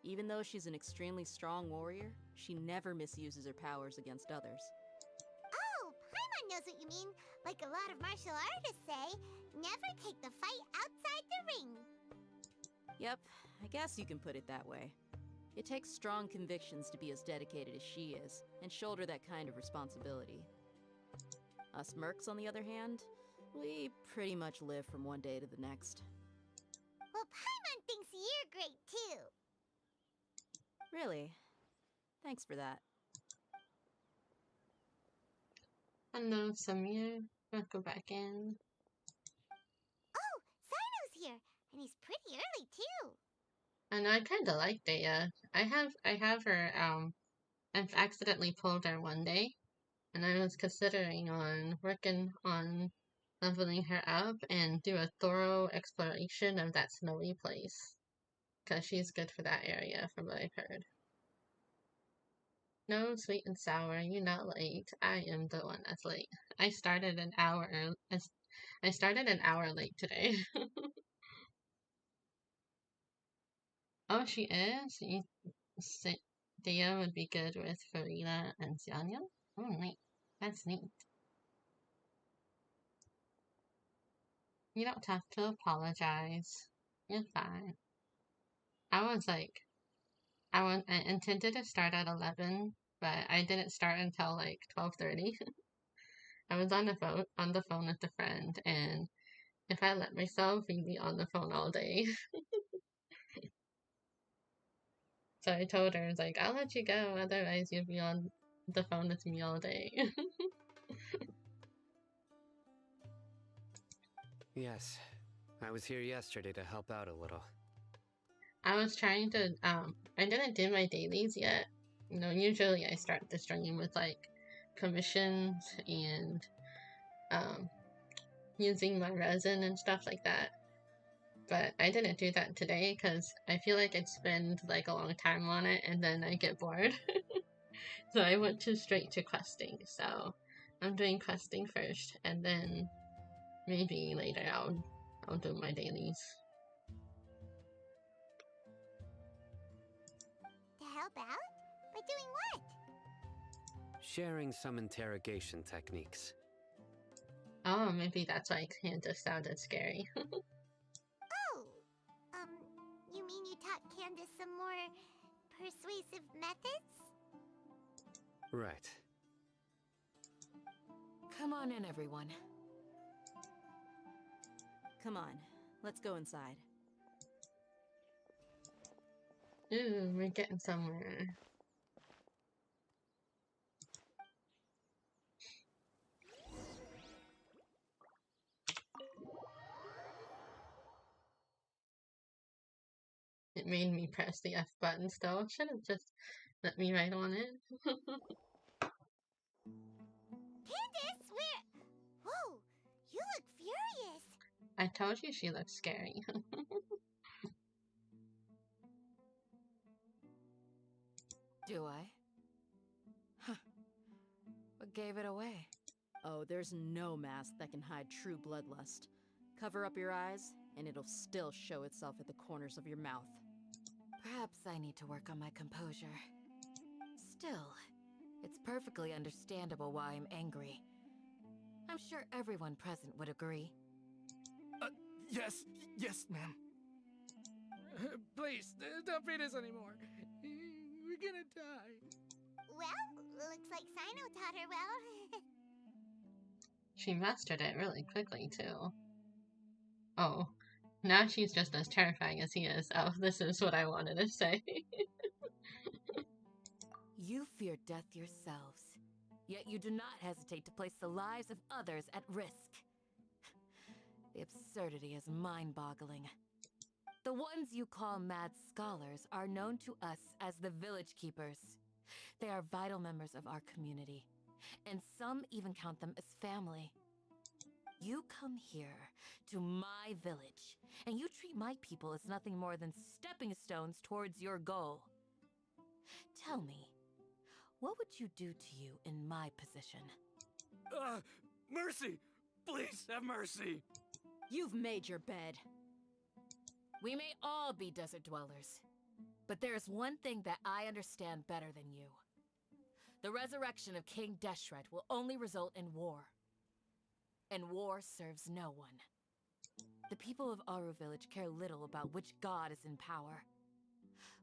Even though she's an extremely strong warrior, she never misuses her powers against others. Oh, Paimon knows what you mean. Like a lot of martial artists say, never take the fight outside the ring. Yep, I guess you can put it that way. It takes strong convictions to be as dedicated as she is, and shoulder that kind of responsibility. Us mercs, on the other hand, we pretty much live from one day to the next. Well, Paimon thinks you're great too. Really? Thanks for that. Hello, Samir. Let's go back in. Oh, Sino's here, and he's pretty early too. And I kind of like Daya. I have her. I've accidentally pulled her one day, and I was considering on working on leveling her up and do a thorough exploration of that snowy place, because she's good for that area, from what I've heard. No, sweet and sour, you're not late. I am the one that's late. I started an hour late today. Oh, she is? Dia would be good with Farida and Xianya? Oh, neat. That's neat. You don't have to apologize. You're fine. I intended to start at 11, but I didn't start until like 12:30. I was on the phone with a friend, and if I let myself, we'd be on the phone all day. So I told her, I was like, I'll let you go, otherwise you'll be on the phone with me all day. Yes, I was here yesterday to help out a little. I was trying to, I didn't do my dailies yet. You know, usually I start the stream with like commissions and using my resin and stuff like that. But I didn't do that today because I feel like I'd spend like a long time on it and then I get bored. So I went straight to questing. So I'm doing questing first, and then maybe later I'll do my dailies. To help out? By doing what? Sharing some interrogation techniques. Oh, maybe that's why Candace sounded scary. Oh, you mean you taught Candace some more persuasive methods? Right. Come on in, everyone. Come on, let's go inside. Ooh, we're getting somewhere. It made me press the F button still. Should have just let me write on it. Candace, whoa, you look furious. I told you she looked scary. Do I? Huh. What gave it away? Oh, there's no mask that can hide true bloodlust. Cover up your eyes, and it'll still show itself at the corners of your mouth. Perhaps I need to work on my composure. Still, it's perfectly understandable why I'm angry. I'm sure everyone present would agree. Yes, ma'am. Please, don't beat us anymore. We're gonna die. Well, looks like Sino taught her well. She mastered it really quickly, too. Oh, now she's just as terrifying as he is. Oh, this is what I wanted to say. You fear death yourselves, yet you do not hesitate to place the lives of others at risk. The absurdity is mind-boggling. The ones you call mad scholars are known to us as the Village Keepers. They are vital members of our community, and some even count them as family. You come here to my village, and you treat my people as nothing more than stepping stones towards your goal. Tell me, what would you do to you in my position? Mercy! Please, have mercy! You've made your bed. We may all be desert dwellers, but there is one thing that I understand better than you. The resurrection of King Deshret will only result in war. And war serves no one. The people of Aru Village care little about which god is in power.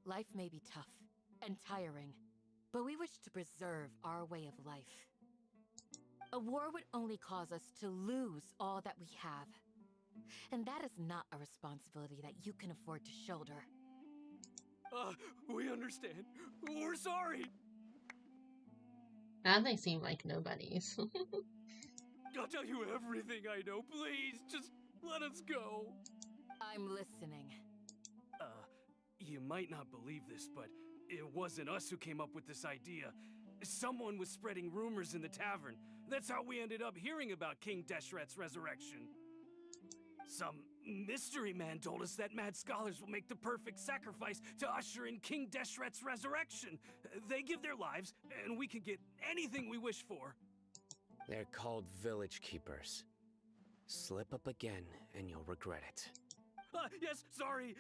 Life may be tough and tiring, but we wish to preserve our way of life. A war would only cause us to lose all that we have. And that is not a responsibility that you can afford to shoulder. We understand. We're sorry. Now they seem like nobodies. I'll tell you everything I know. Please, just let us go. I'm listening. You might not believe this, but it wasn't us who came up with this idea. Someone was spreading rumors in the tavern. That's how we ended up hearing about King Deshret's resurrection. Some mystery man told us that mad scholars will make the perfect sacrifice to usher in King Deshret's resurrection. They give their lives, and we can get anything we wish for. They're called Village Keepers. Slip up again, and you'll regret it. Yes, sorry.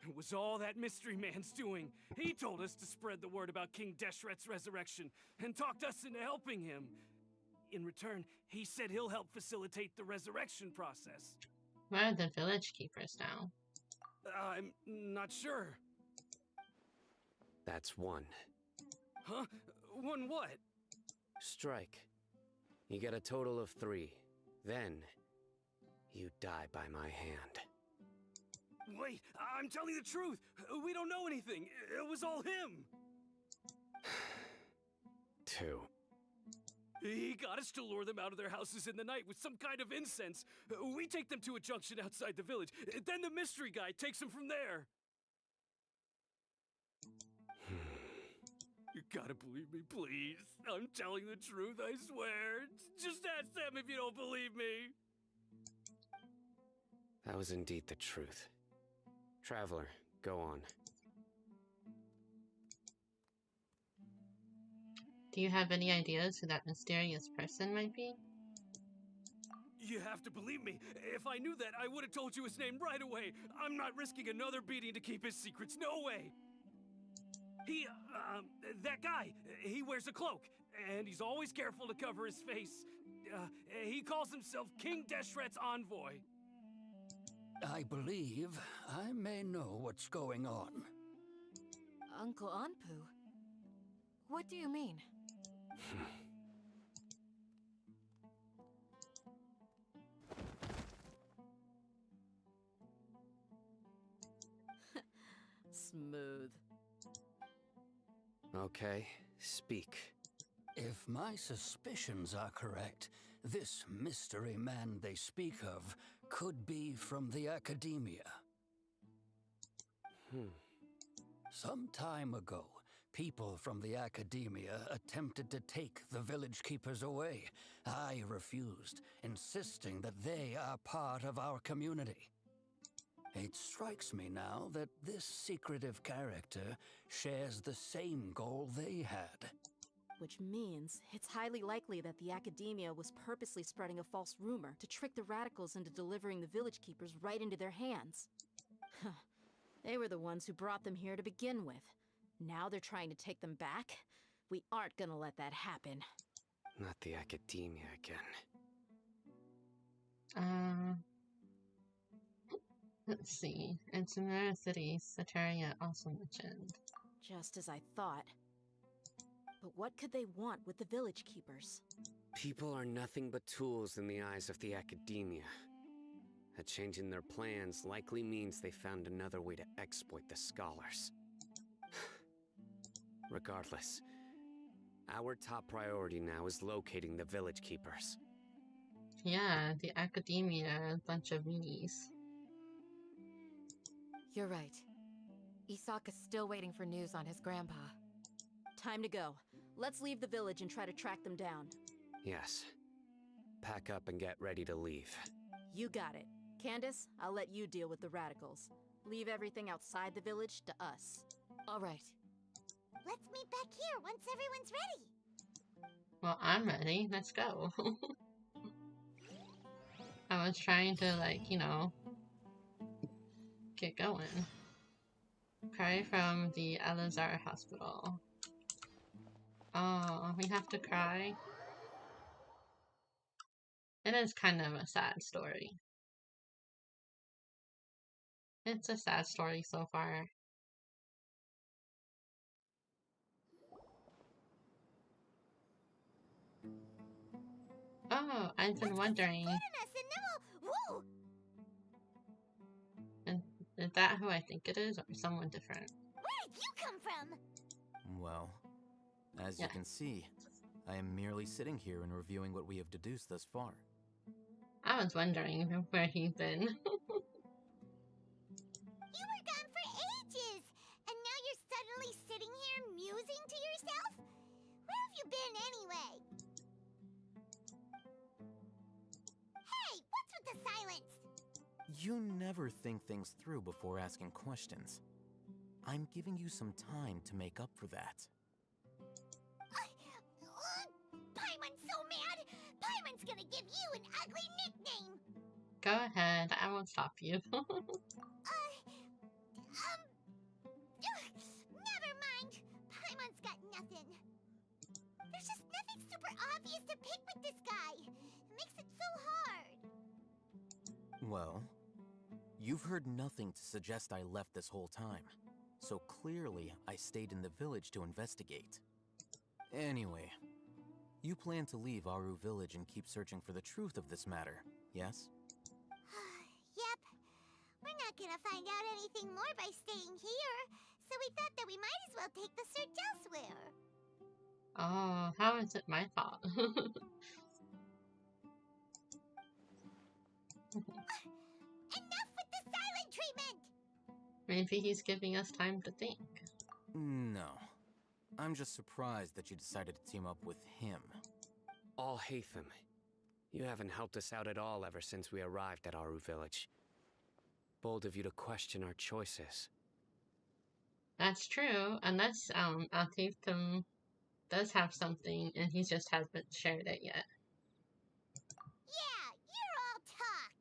It was all that mystery man's doing. He told us to spread the word about King Deshret's resurrection, and talked us into helping him. In return, he said he'll help facilitate the resurrection process. Where are the Village Keepers now? I'm not sure. That's one. Huh? One what? Strike. You get a total of 3. Then, you die by my hand. Wait, I'm telling the truth. We don't know anything. It was all him. 2. He got us to lure them out of their houses in the night with some kind of incense. We take them to a junction outside the village. Then the mystery guy takes them from there. You gotta believe me, please. I'm telling the truth, I swear. Just ask them if you don't believe me. That was indeed the truth. Traveler, go on. Do you have any ideas who that mysterious person might be? You have to believe me. If I knew that, I would have told you his name right away. I'm not risking another beating to keep his secrets. No way. That guy, he wears a cloak, and he's always careful to cover his face. He calls himself King Deshret's envoy. I believe I may know what's going on. Uncle Anpu? What do you mean? Smooth. Okay, speak. If my suspicions are correct, this mystery man they speak of could be from the academia. Some time ago, people from the academia attempted to take the village keepers away. I refused, insisting that they are part of our community. It strikes me now that this secretive character shares the same goal they had. Which means it's highly likely that the academia was purposely spreading a false rumor to trick the radicals into delivering the village keepers right into their hands. They were the ones who brought them here to begin with. Now they're trying to take them back? We aren't gonna let that happen. Not the academia again. Let's see. In similar cities, Sataria also mentioned. Just as I thought. But what could they want with the village keepers? People are nothing but tools in the eyes of the academia. A change in their plans likely means they found another way to exploit the scholars. Regardless, our top priority now is locating the village keepers. Yeah, the academia, a bunch of meanies. You're right. Isaka's still waiting for news on his grandpa. Time to go. Let's leave the village and try to track them down. Yes. Pack up and get ready to leave. You got it. Candace, I'll let you deal with the radicals. Leave everything outside the village to us. All right. Let's meet back here once everyone's ready. Well, I'm ready. Let's go. I was trying to, like, you know, get going. Cry from the Elazar Hospital. Oh, we have to cry. It is kind of a sad story. It's a sad story so far. Oh, I've been wondering. And is that who I think it is, or someone different? Where did you come from? Well, as you can see, I am merely sitting here and reviewing what we have deduced thus far. I was wondering where he's been. You were gone for ages, and now you're suddenly sitting here musing to yourself? Where have you been anyway? Hey, what's with the silence? You never think things through before asking questions. I'm giving you some time to make up for that. Paimon's so mad! Paimon's gonna give you an ugly nickname! Go ahead, I won't stop you. Never mind. Paimon's got nothing. There's just nothing super obvious to pick with this guy. It makes it so hard. Well, You've heard nothing to suggest I left this whole time, so clearly I stayed in the village to investigate. Anyway, you plan to leave Aru Village and keep searching for the truth of this matter, yes? Yep. We're not gonna find out anything more by staying here, so we thought that we might as well take the search elsewhere. Oh, how is it my fault? Enough with the silent treatment! Maybe he's giving us time to think. No. I'm just surprised that you decided to team up with him. Alhaitham, you haven't helped us out at all ever since we arrived at Aru Village. Bold of you to question our choices. That's true, unless Altaitham does have something and he just hasn't shared it yet. Yeah, you're all talk!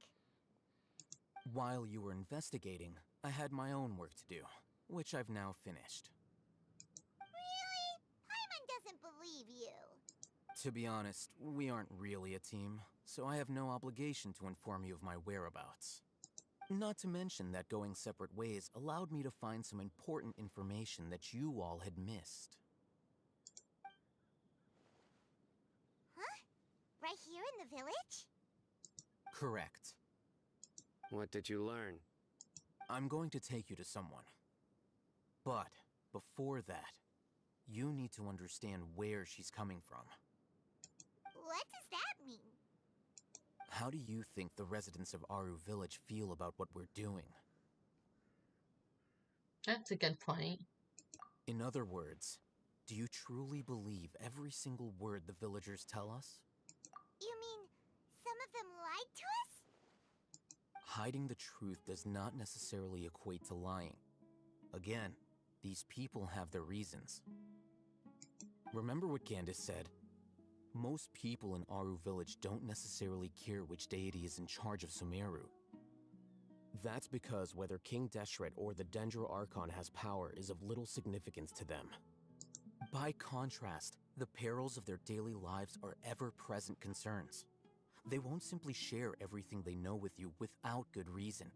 While you were investigating, I had my own work to do, which I've now finished. Really? Paimon doesn't believe you. To be honest, we aren't really a team, so I have no obligation to inform you of my whereabouts. Not to mention that going separate ways allowed me to find some important information that you all had missed. Huh? Right here in the village? Correct. What did you learn? I'm going to take you to someone. But before that, you need to understand where she's coming from. What does that mean? How do you think the residents of Aru Village feel about what we're doing? That's a good point. In other words, do you truly believe every single word the villagers tell us? You mean some of them lied to us? Hiding the truth does not necessarily equate to lying. Again, these people have their reasons. Remember what Gandis said? Most people in Aru Village don't necessarily care which deity is in charge of Sumeru. That's because whether King Deshret or the Dendro Archon has power is of little significance to them. By contrast, the perils of their daily lives are ever-present concerns. They won't simply share everything they know with you without good reason.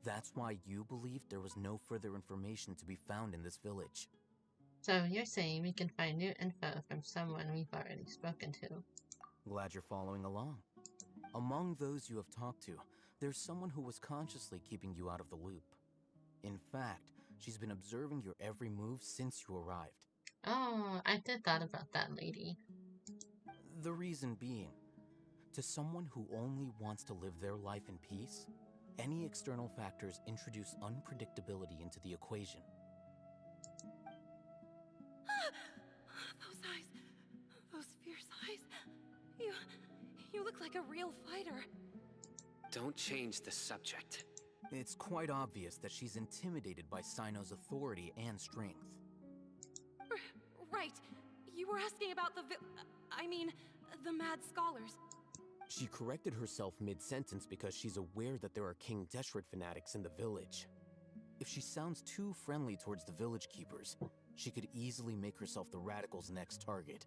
That's why you believed there was no further information to be found in this village. So you're saying we can find new info from someone we've already spoken to. Glad you're following along. Among those you have talked to, there's someone who was consciously keeping you out of the loop. In fact, she's been observing your every move since you arrived. Oh, I did thought about that lady. The reason being, to someone who only wants to live their life in peace, any external factors introduce unpredictability into the equation. Those eyes. Those fierce eyes. You look like a real fighter. Don't change the subject. It's quite obvious that she's intimidated by Sino's authority and strength. Right. You were asking about the the mad scholars. She corrected herself mid-sentence because she's aware that there are King Deshret fanatics in the village. If she sounds too friendly towards the village keepers, she could easily make herself the radicals' next target.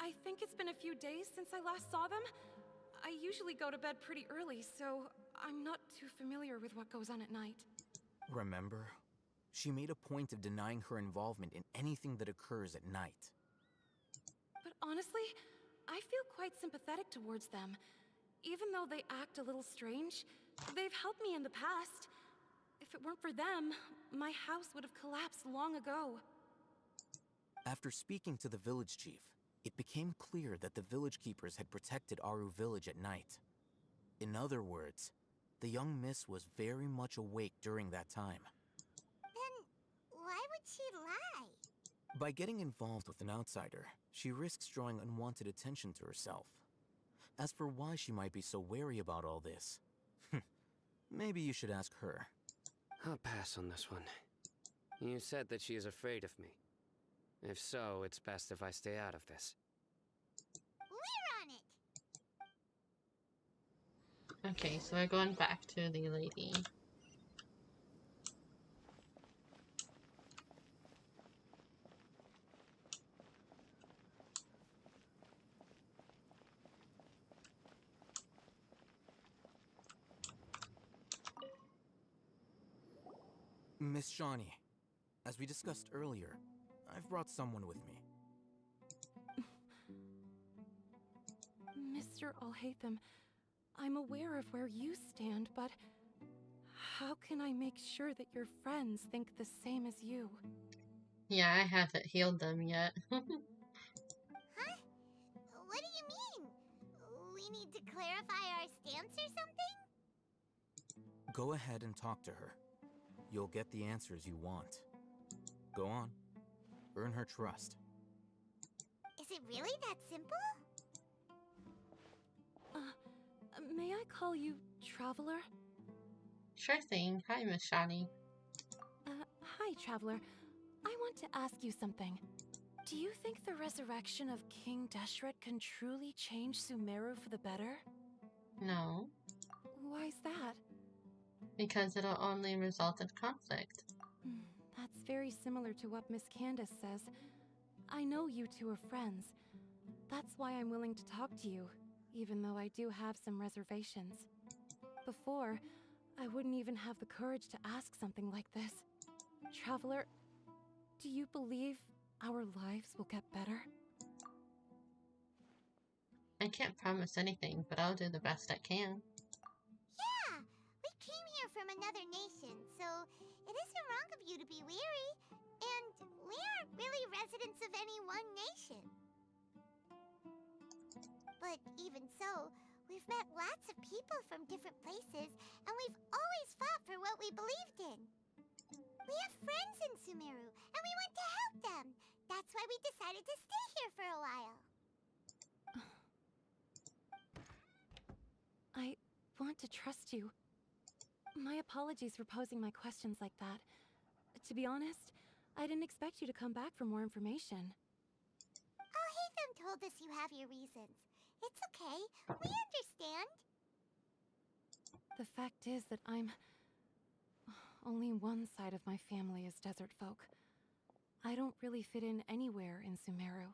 I think it's been a few days since I last saw them. I usually go to bed pretty early, so I'm not too familiar with what goes on at night. Remember? She made a point of denying her involvement in anything that occurs at night. But honestly, I feel quite sympathetic towards them. Even though they act a little strange, they've helped me in the past. If it weren't for them, my house would have collapsed long ago. After speaking to the village chief, it became clear that the village keepers had protected Aru Village at night. In other words, the young miss was very much awake during that time. Then why would she lie? By getting involved with an outsider, she risks drawing unwanted attention to herself. As for why she might be so wary about all this, maybe you should ask her. I'll pass on this one. You said that she is afraid of me. If so, it's best if I stay out of this. We're on it! Okay, so we're going back to the lady. Miss Shawnee, as we discussed earlier, I've brought someone with me. Mr. Alhaitham, I'm aware of where you stand, but how can I make sure that your friends think the same as you? Yeah, I haven't healed them yet. Huh? What do you mean? We need to clarify our stance or something? Go ahead and talk to her. You'll get the answers you want. Go on. Earn her trust. Is it really that simple? May I call you Traveler? Sure thing. Hi, Miss Shawnee. Hi, Traveler. I want to ask you something. Do you think the resurrection of King Deshret can truly change Sumeru for the better? No, Why's that? because it'll only result in conflict. That's very similar to what Miss Candace says. I know you two are friends. That's why I'm willing to talk to you, even though I do have some reservations. Before, I wouldn't even have the courage to ask something like this. Traveler, do you believe our lives will get better? I can't promise anything, but I'll do the best I can. Yeah, we came here from another nation, so it isn't wrong of you to be weary. And we aren't really residents of any one nation. But even so, we've met lots of people from different places, and we've always fought for what we believed in. We have friends in Sumeru, and we want to help them. That's why we decided to stay here for a while. I want to trust you. My apologies for posing my questions like that. To be honest, I didn't expect you to come back for more information. Alhaitham told us you have your reasons. It's okay. We understand. The fact is that only one side of my family is desert folk. I don't really fit in anywhere in Sumeru.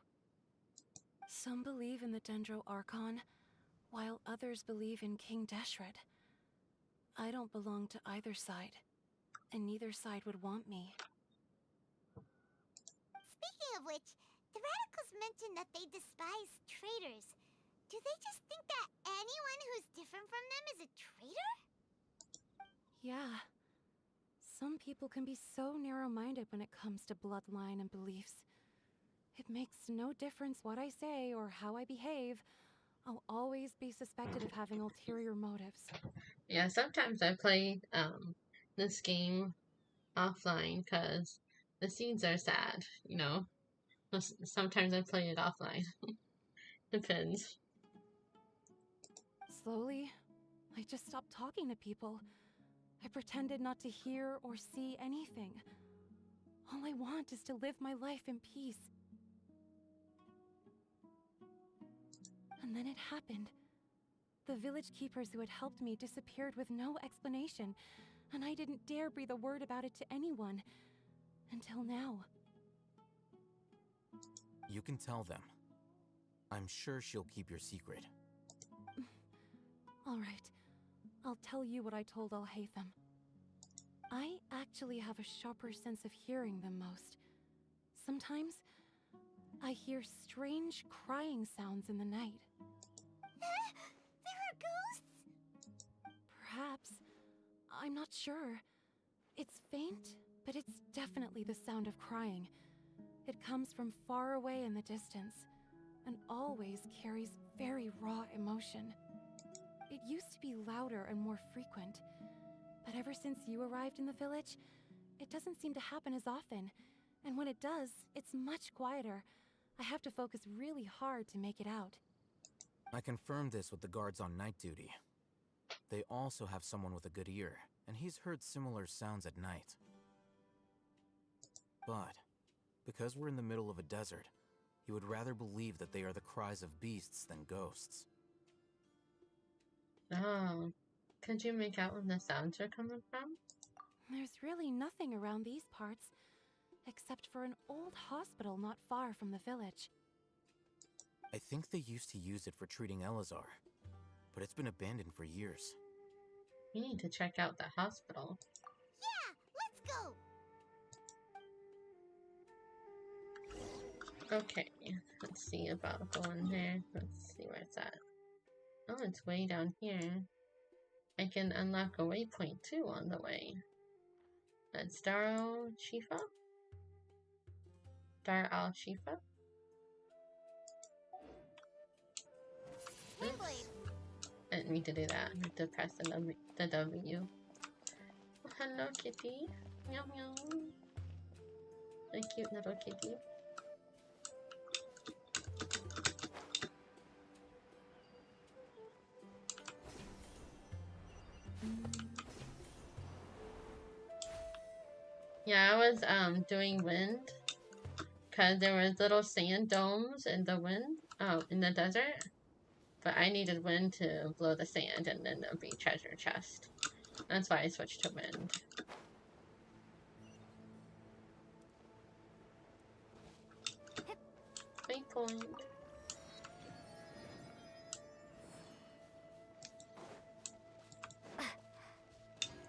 Some believe in the Dendro Archon, while others believe in King Deshret. I don't belong to either side, and neither side would want me. Speaking of which, the radicals mentioned that they despise traitors. Do they just think that anyone who's different from them is a traitor? Yeah. Some people can be so narrow-minded when it comes to bloodline and beliefs. It makes no difference what I say or how I behave. I'll always be suspected of having ulterior motives. Yeah, sometimes I play this game offline because the scenes are sad, you know. Sometimes I play it offline. Depends. Slowly, I just stopped talking to people. I pretended not to hear or see anything. All I want is to live my life in peace. And then it happened. The village keepers who had helped me disappeared with no explanation, and I didn't dare breathe a word about it to anyone. Until now. You can tell them. I'm sure she'll keep your secret. All right. I'll tell you what I told Alhaitham. I actually have a sharper sense of hearing than most. Sometimes, I hear strange crying sounds in the night. There are ghosts? Perhaps. I'm not sure. It's faint, but it's definitely the sound of crying. It comes from far away in the distance, and always carries very raw emotion. It used to be louder and more frequent, but ever since you arrived in the village, it doesn't seem to happen as often, and when it does, it's much quieter. I have to focus really hard to make it out. I confirmed this with the guards on night duty. They also have someone with a good ear, and he's heard similar sounds at night. But, because we're in the middle of a desert, he would rather believe that they are the cries of beasts than ghosts. Oh, could you make out where the sounds are coming from? There's really nothing around these parts, except for an old hospital not far from the village. I think they used to use it for treating Elazar, but it's been abandoned for years. We need to check out the hospital. Yeah, let's go! Okay, let's see about going there. Let's see where it's at. Oh, it's way down here. I can unlock a waypoint too on the way. That's Dar al-Shifa? Dar al-Shifa? Oops. I didn't mean to do that. I have to press the W. Oh, hello, kitty. Meow meow. A cute little kitty. Yeah, I was doing wind because there was little sand domes in the wind, in the desert. But I needed wind to blow the sand and then there'll be treasure chest. That's why I switched to wind. Waypoint.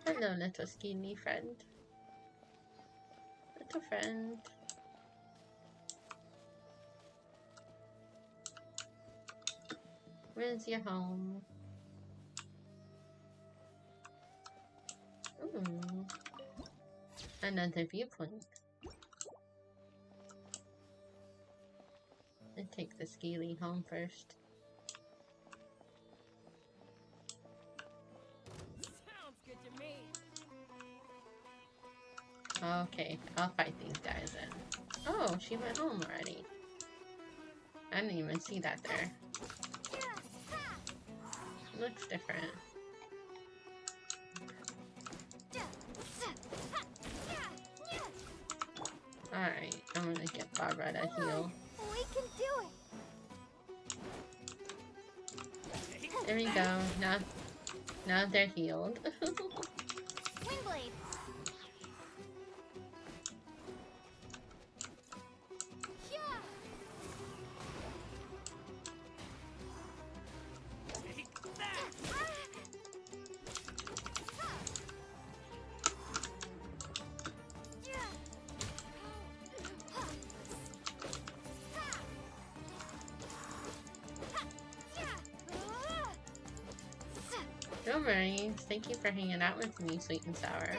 Hello, little skinny friend. Little friend. Where's your home? Ooh. Another viewpoint. I take the Skeely home first. Sounds good to me. Okay, I'll fight these guys then. Oh, she went home already. I didn't even see that there. Looks different. Alright, I'm gonna get Barbara to heal. We can do it. There we go. Now they're healed. Windblade. Don't worry. Thank you for hanging out with me, sweet and sour.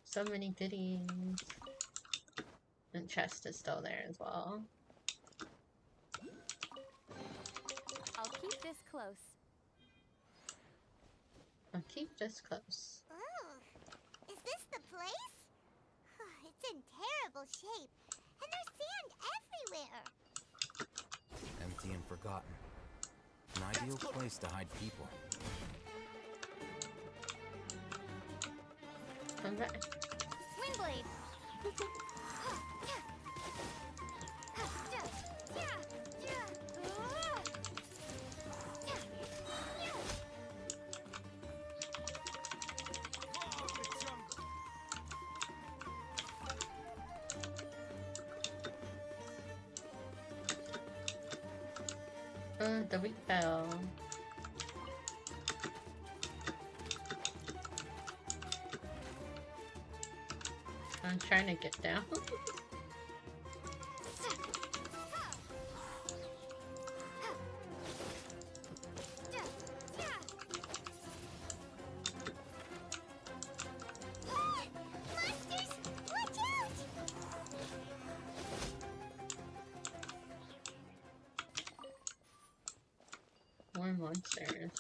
So many goodies. And chest is still there as well. I'll keep this close. I'll keep this close. Oh, is this the place? It's in terrible shape, and there's sand everywhere. Empty and forgotten. An ideal place to hide people. Come back. Windblade. The wheat bell. I'm trying to get down. More monsters.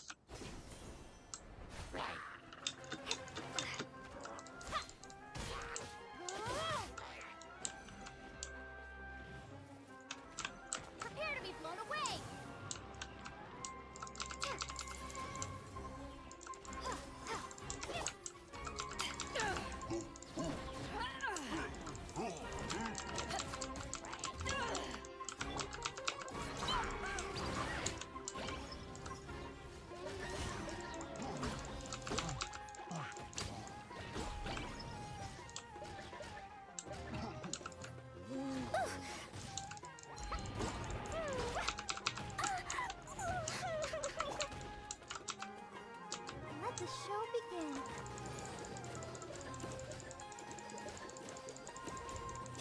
Prepare to be blown away. let the show begin.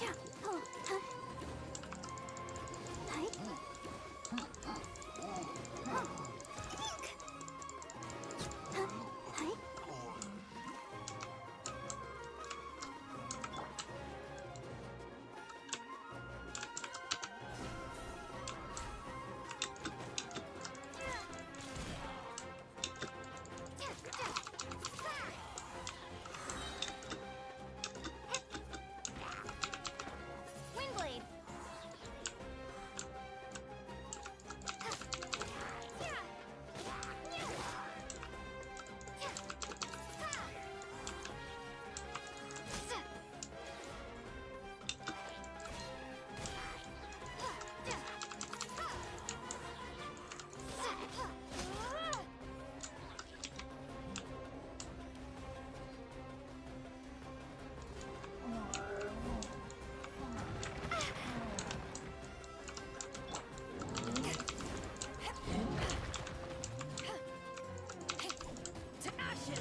Yeah. Oh, huh. Hi. Hi. Windblade. To ashes.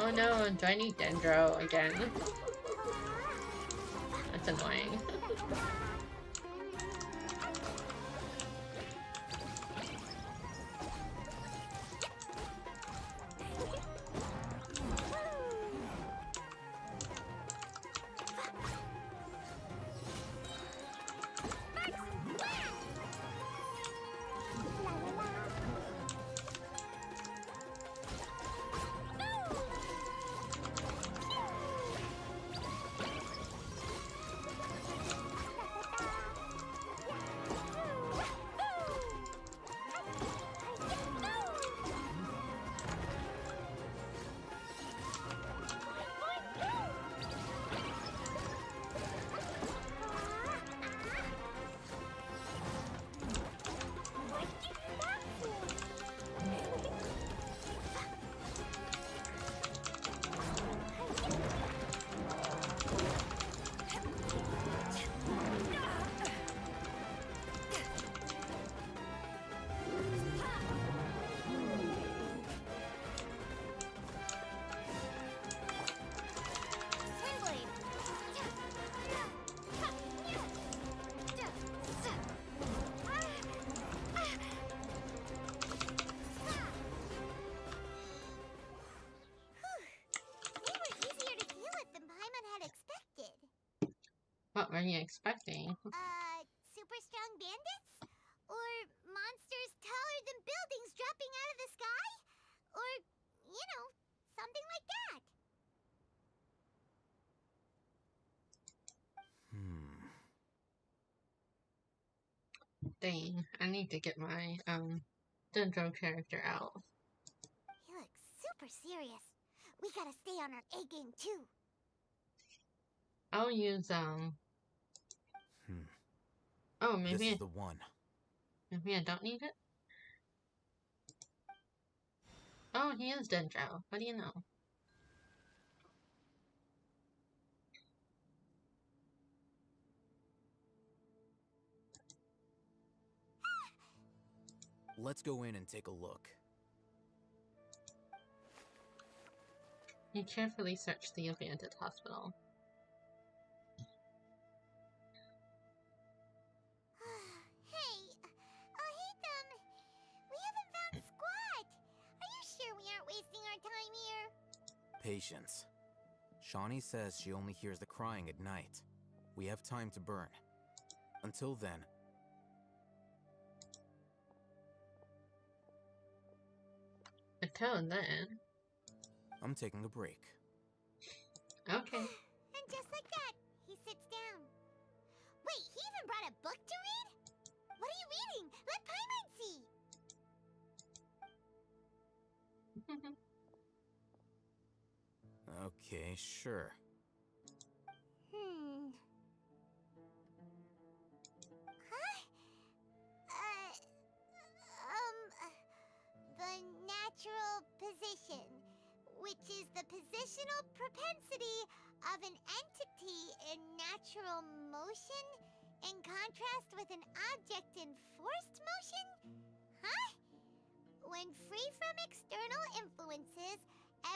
Oh no, do I need Dendro again? That's annoying. What were you expecting? Super strong bandits? Or monsters taller than buildings dropping out of the sky? Or, you know, something like that. Dang, I need to get my Dendro character out. He looks super serious. We gotta stay on our A game too. I'll use Oh, This maybe is the one. maybe I don't need it. Oh, he is Dendro. What do you know? Let's go in and take a look. He carefully searched the abandoned hospital. Hey, we haven't found squat. Are you sure we aren't wasting our time here? Patience. Shawnee says she only hears the crying at night. We have time to burn. Until then... Until then... I'm taking a break. Okay. And just like that, he sits down. Wait, he even brought a book to read? What are you reading? Let Paimon see! Okay, sure. The natural position, which is the positional propensity of an entity in natural motion, in contrast with an object in forced motion? Huh? When free from external influences,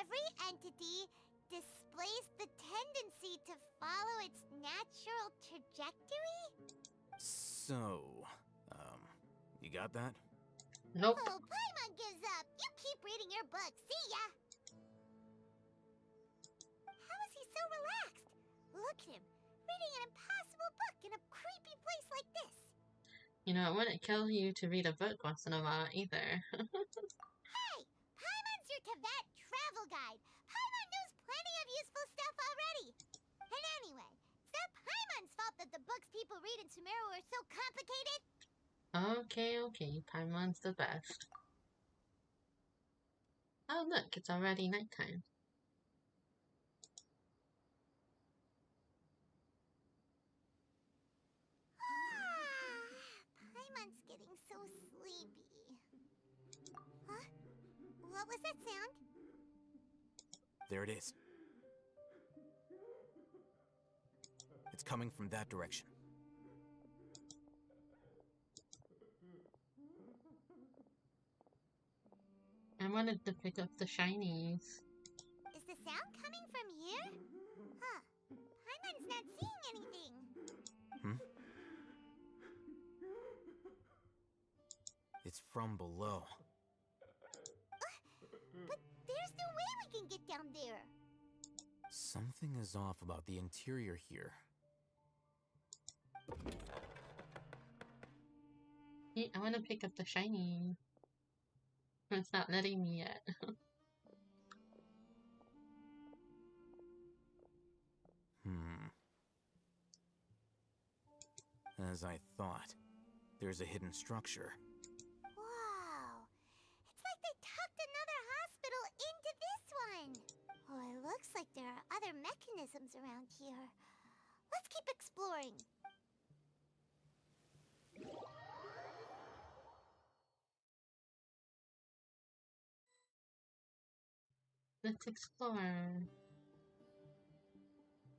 every entity displays the tendency to follow its natural trajectory? So, you got that? Nope. Oh, Paimon gives up. You keep reading your book. See ya! How is he so relaxed? Look at him, reading an impossible book in a creepy place like this. You know, it wouldn't kill you to read a book once in a while either. Hey! Paimon's your Tibet travel guide. Paimon knows plenty of useful stuff already. And anyway, it's not Paimon's fault that the books people read in Sumeru are so complicated. Okay, Paimon's the best. Oh look, it's already nighttime. Paimon's getting so sleepy. Huh? What was that sound? There it is. It's coming from that direction. I wanted to pick up the shinies. Is the sound coming from here? Huh. Paimon's not seeing anything. It's from below. But there's no way we can get down there. Something is off about the interior here. Hey, I want to pick up the shiny. It's not letting me yet. As I thought, there's a hidden structure. Wow. It's like they tucked another hospital into this one. Oh, it looks like there are other mechanisms around here. Let's keep exploring. Let's explore.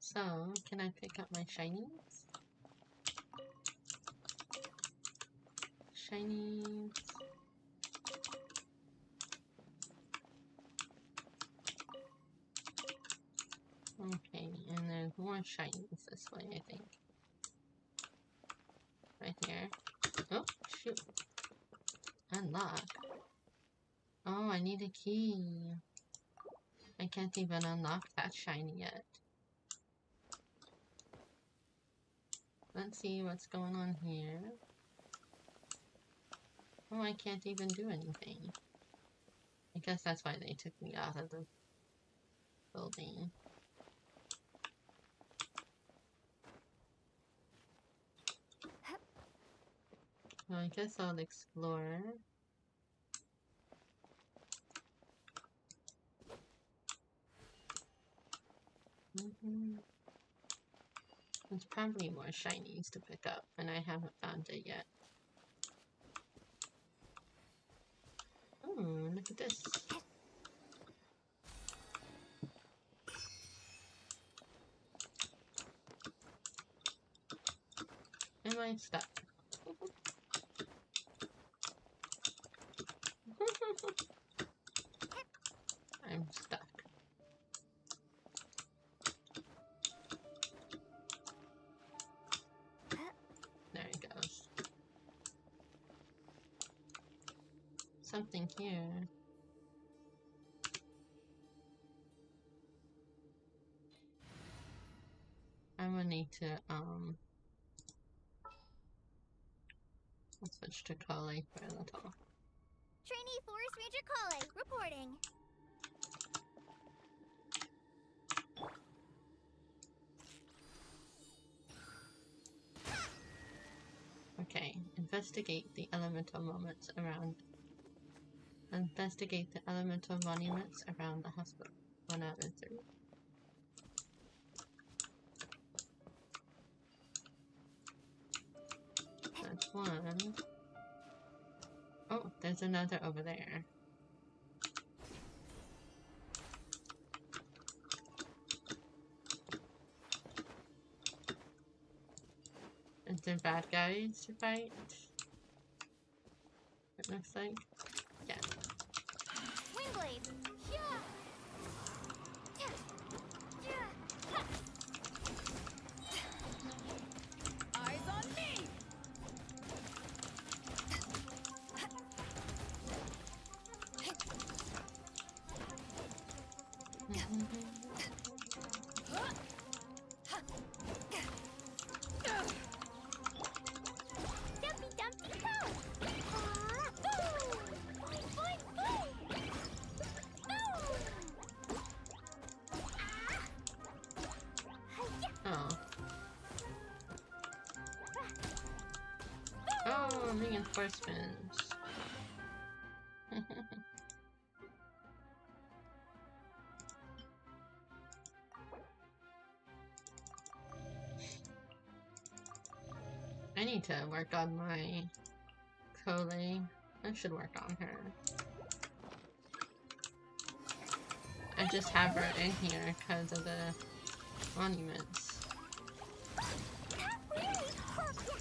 So, can I pick up my shinies? Shinies. Okay, and there's more shinies this way, I think. Right here. Oh, shoot. Unlock. Oh, I need a key. I can't even unlock that shiny yet. Let's see what's going on here. Oh, I can't even do anything. I guess that's why they took me out of the building. Well, I guess I'll explore. There's probably more shinies to pick up, and I haven't found it yet. Oh, look at this. Am I stuck? I'm stuck. There it goes. Something here. I'm gonna need to, I'll switch to Kale for a little. Trainee Forest Ranger Kale, reporting. Okay, investigate the elemental moments around and Investigate the elemental monuments around the hospital. 1 out of 3. That's 1. Oh, there's another over there. Is there bad guys to fight? It looks like. Yeah. Windblade! Yeah! Eyes on me! Dumpy dumpy go! Boing boing boing! Oh. Oh, reinforcements. I need to work on my Cole. I should work on her. I just have her in here because of the monuments. That really hurt ya!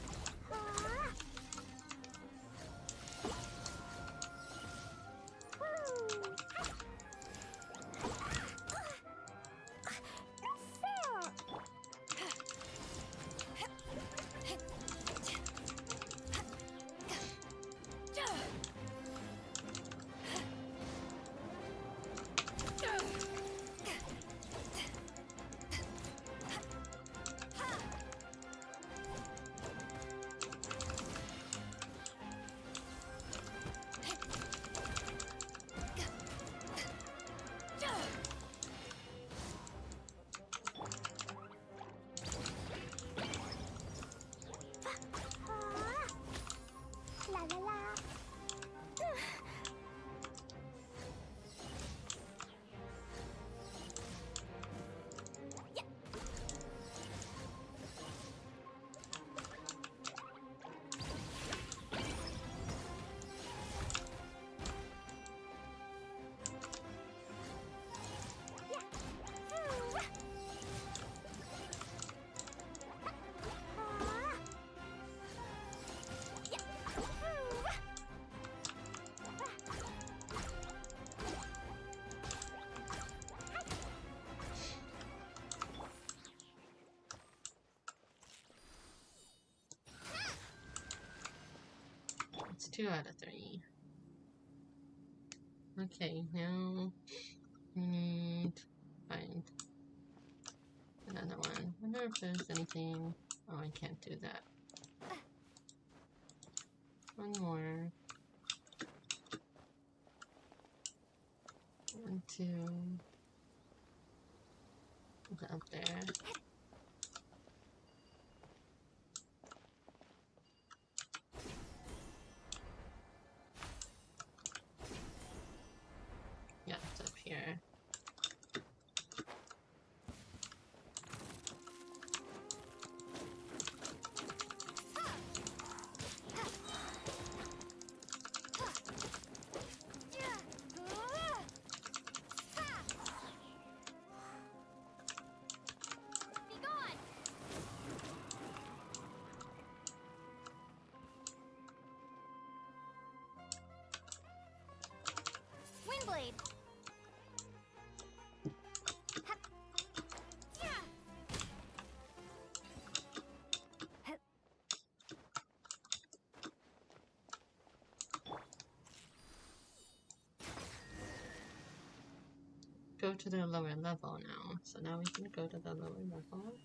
No fair! La la la. It's 2 out of 3. Okay, now we need to find another one. I wonder if there's anything. Oh, I can't do that. One more. 1, 2. Is it up there? Yeah, it's up here. Be gone! Windblade! Go to the lower level now. So now we can go to the lower level.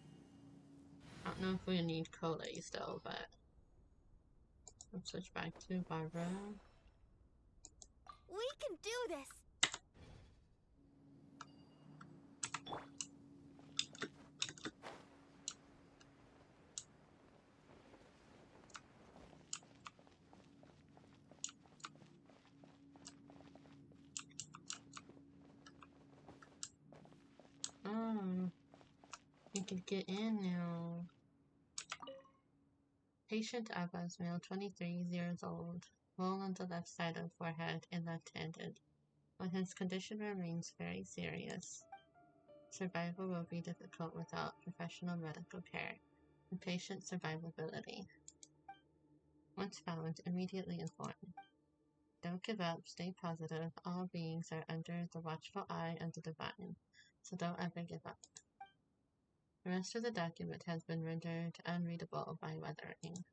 I don't know if we need Cole still, but I'll switch back to Barbara. We can do this! can get in now. Patient Abbas, male 23 years old, mole on the left side of forehead and left-handed. But his condition remains very serious. Survival will be difficult without professional medical care and patient survivability. Once found, immediately inform. Don't give up, stay positive. All beings are under the watchful eye of the divine, so don't ever give up. The rest of the document has been rendered unreadable by weathering.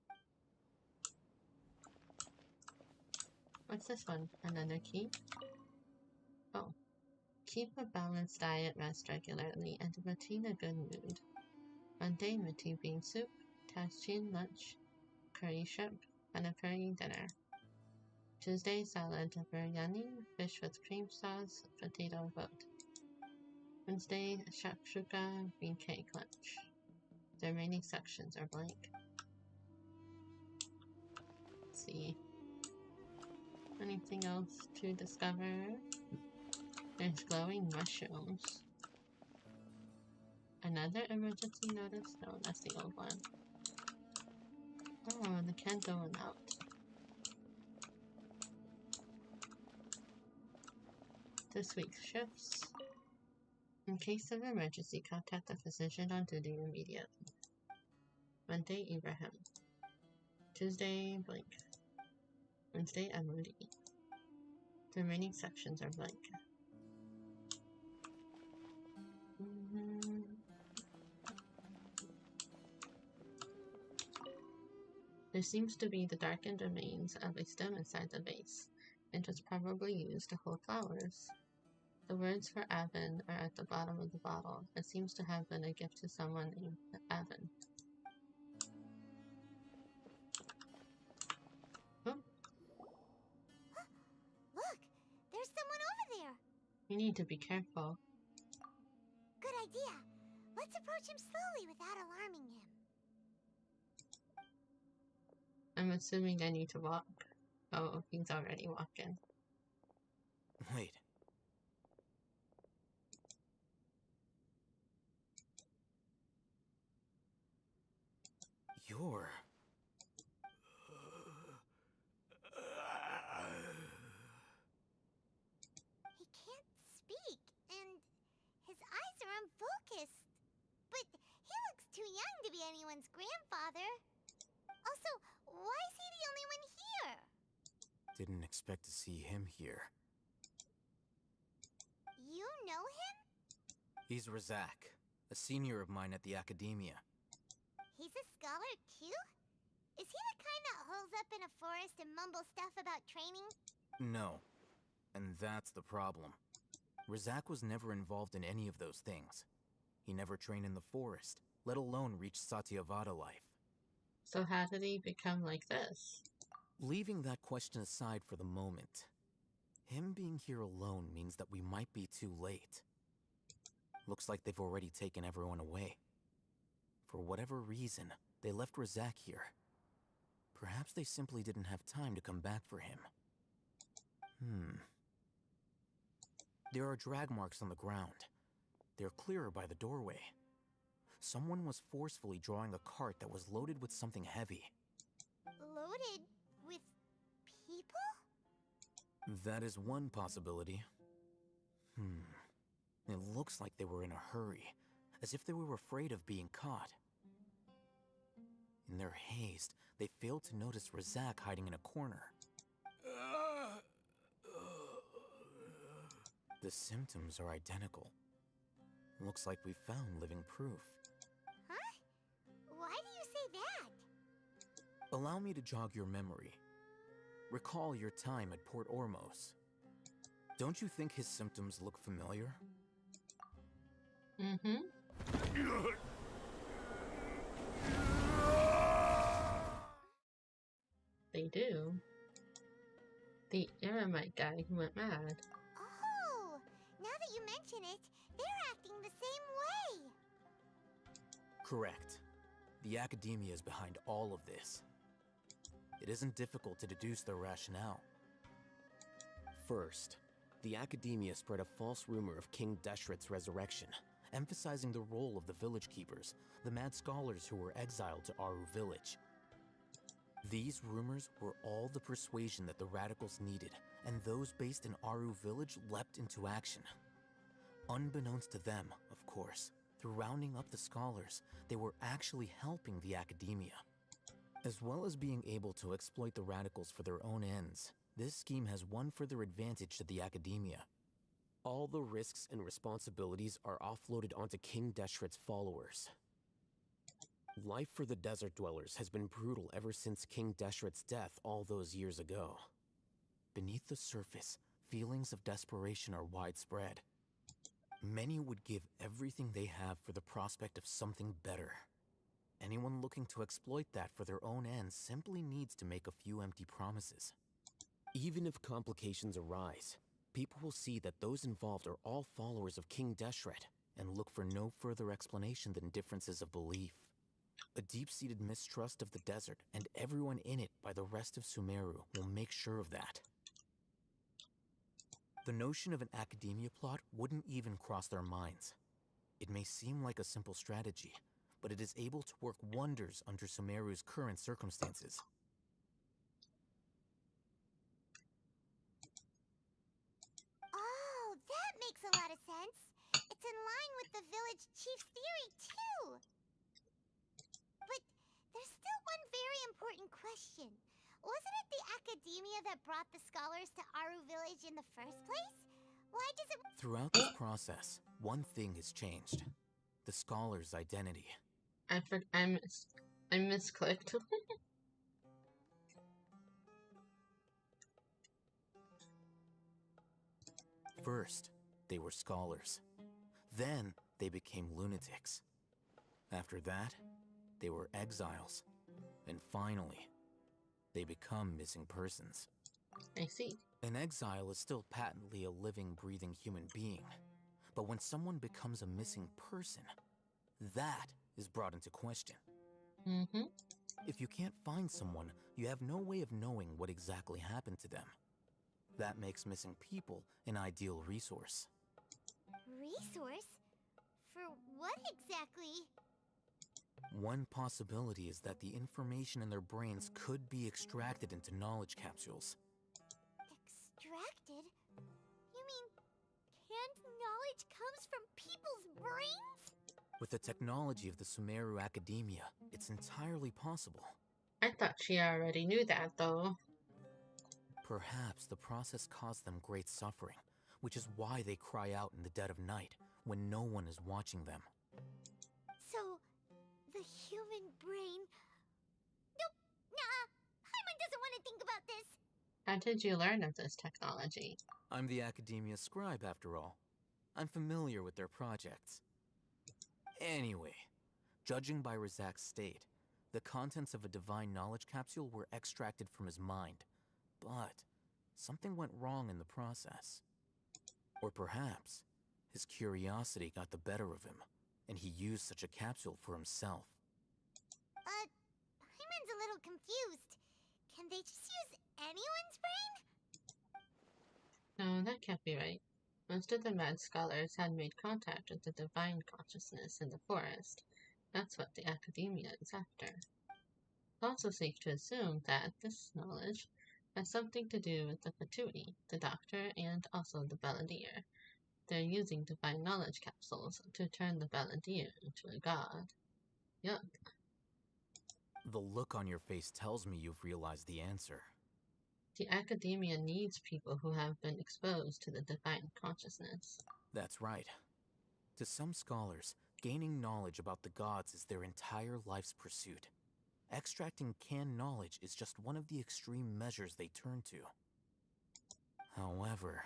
What's this one? Another key? Oh. Keep a balanced diet, rest regularly, and maintain a good mood. Monday, meaty bean soup, tajin lunch, curry shrimp, and a curry dinner. Tuesday, salad, biryani, fish with cream sauce, potato boat. Wednesday, shakshuka, bean cake lunch. The remaining sections are blank. Let's see. Anything else to discover? There's glowing mushrooms. Another emergency notice? No, that's the old one. Oh, the candle went out. This week's shifts. In case of emergency, contact the physician on duty immediately. Monday, Ibrahim. Tuesday, blank. Wednesday, Emily. The remaining sections are blank. There seems to be the darkened remains of a stem inside the vase. It was probably used to hold flowers. The words for Avon are at the bottom of the bottle. It seems to have been a gift to someone named Avon. Oh. Look! There's someone over there! You need to be careful. Good idea. Let's approach him slowly without alarming him. I'm assuming I need to walk. Oh, he's already walking. Wait. You're... He can't speak, and his eyes are unfocused. But he looks too young to be anyone's grandfather. Also, why is he the only one here? Didn't expect to see him here. You know him? He's Razak, a senior of mine at the academia. He's a scholar too? Is he the kind that holes up in a forest and mumbles stuff about training? No. And that's the problem. Razak was never involved in any of those things. He never trained in the forest, let alone reach Satyavada life. So how did he become like this? Leaving that question aside for the moment, him being here alone means that we might be too late. Looks like they've already taken everyone away. For whatever reason, they left Razak here. Perhaps they simply didn't have time to come back for him. There are drag marks on the ground. They're clearer by the doorway. Someone was forcefully drawing a cart that was loaded with something heavy. Loaded with people? That is one possibility. It looks like they were in a hurry, as if they were afraid of being caught. In their haste, they failed to notice Razak hiding in a corner. The symptoms are identical. Looks like we found living proof. Huh? Why do you say that? Allow me to jog your memory. Recall your time at Port Ormos. Don't you think his symptoms look familiar? They do. The Eremite guy who went mad. Oh! Now that you mention it, they're acting the same way! Correct. The academia is behind all of this. It isn't difficult to deduce their rationale. First, the academia spread a false rumor of King Deshret's resurrection, emphasizing the role of the village keepers, the mad scholars who were exiled to Aru village. These rumors were all the persuasion that the radicals needed, and those based in Aru village leapt into action. Unbeknownst to them, of course, through rounding up the scholars, they were actually helping the academia. As well as being able to exploit the radicals for their own ends, this scheme has one further advantage to the academia. All the risks and responsibilities are offloaded onto King Deshret's followers. Life for the desert dwellers has been brutal ever since King Deshret's death all those years ago. Beneath the surface, feelings of desperation are widespread. Many would give everything they have for the prospect of something better. Anyone looking to exploit that for their own ends simply needs to make a few empty promises. Even if complications arise, people will see that those involved are all followers of King Deshret and look for no further explanation than differences of belief. A deep-seated mistrust of the desert and everyone in it by the rest of Sumeru will make sure of that. The notion of an academia plot wouldn't even cross their minds. It may seem like a simple strategy, but it is able to work wonders under Sumeru's current circumstances. Oh, that makes a lot of sense. It's in line with the village chief's theory, too. But there's still one very important question. Wasn't it the academia that brought the scholars to Aru village in the first place? Why does it... Throughout this process, one thing has changed. The scholar's identity. I misclicked. First, they were scholars. Then, they became lunatics. After that, they were exiles. And finally, they become missing persons. I see. An exile is still patently a living, breathing human being. But when someone becomes a missing person, that is brought into question. Mm-hmm. If you can't find someone, you have no way of knowing what exactly happened to them. That makes missing people an ideal resource. Resource? For what exactly? One possibility is that the information in their brains could be extracted into knowledge capsules. Extracted? You mean canned knowledge comes from people's brains? With the technology of the Sumeru Academia, it's entirely possible. I thought she already knew that, though. Perhaps the process caused them great suffering, which is why they cry out in the dead of night, when no one is watching them. So, the human brain... Nope, nah, Paimon doesn't want to think about this. How did you learn of this technology? I'm the Academia scribe, after all. I'm familiar with their projects. Anyway, judging by Razak's state, the contents of a divine knowledge capsule were extracted from his mind. But something went wrong in the process. Or perhaps his curiosity got the better of him, and he used such a capsule for himself. Paimon's a little confused. Can they just use anyone's brain? No, that can't be right. Most of the mad scholars had made contact with the divine consciousness in the forest. That's what the academia is after. It's also safe to assume that this knowledge has something to do with the Fatui, the doctor, and also the Balladeer. They're using divine knowledge capsules to turn the Balladeer into a god. Yuck. The look on your face tells me you've realized the answer. The academia needs people who have been exposed to the divine consciousness. That's right. To some scholars, gaining knowledge about the gods is their entire life's pursuit. Extracting canned knowledge is just one of the extreme measures they turn to. However,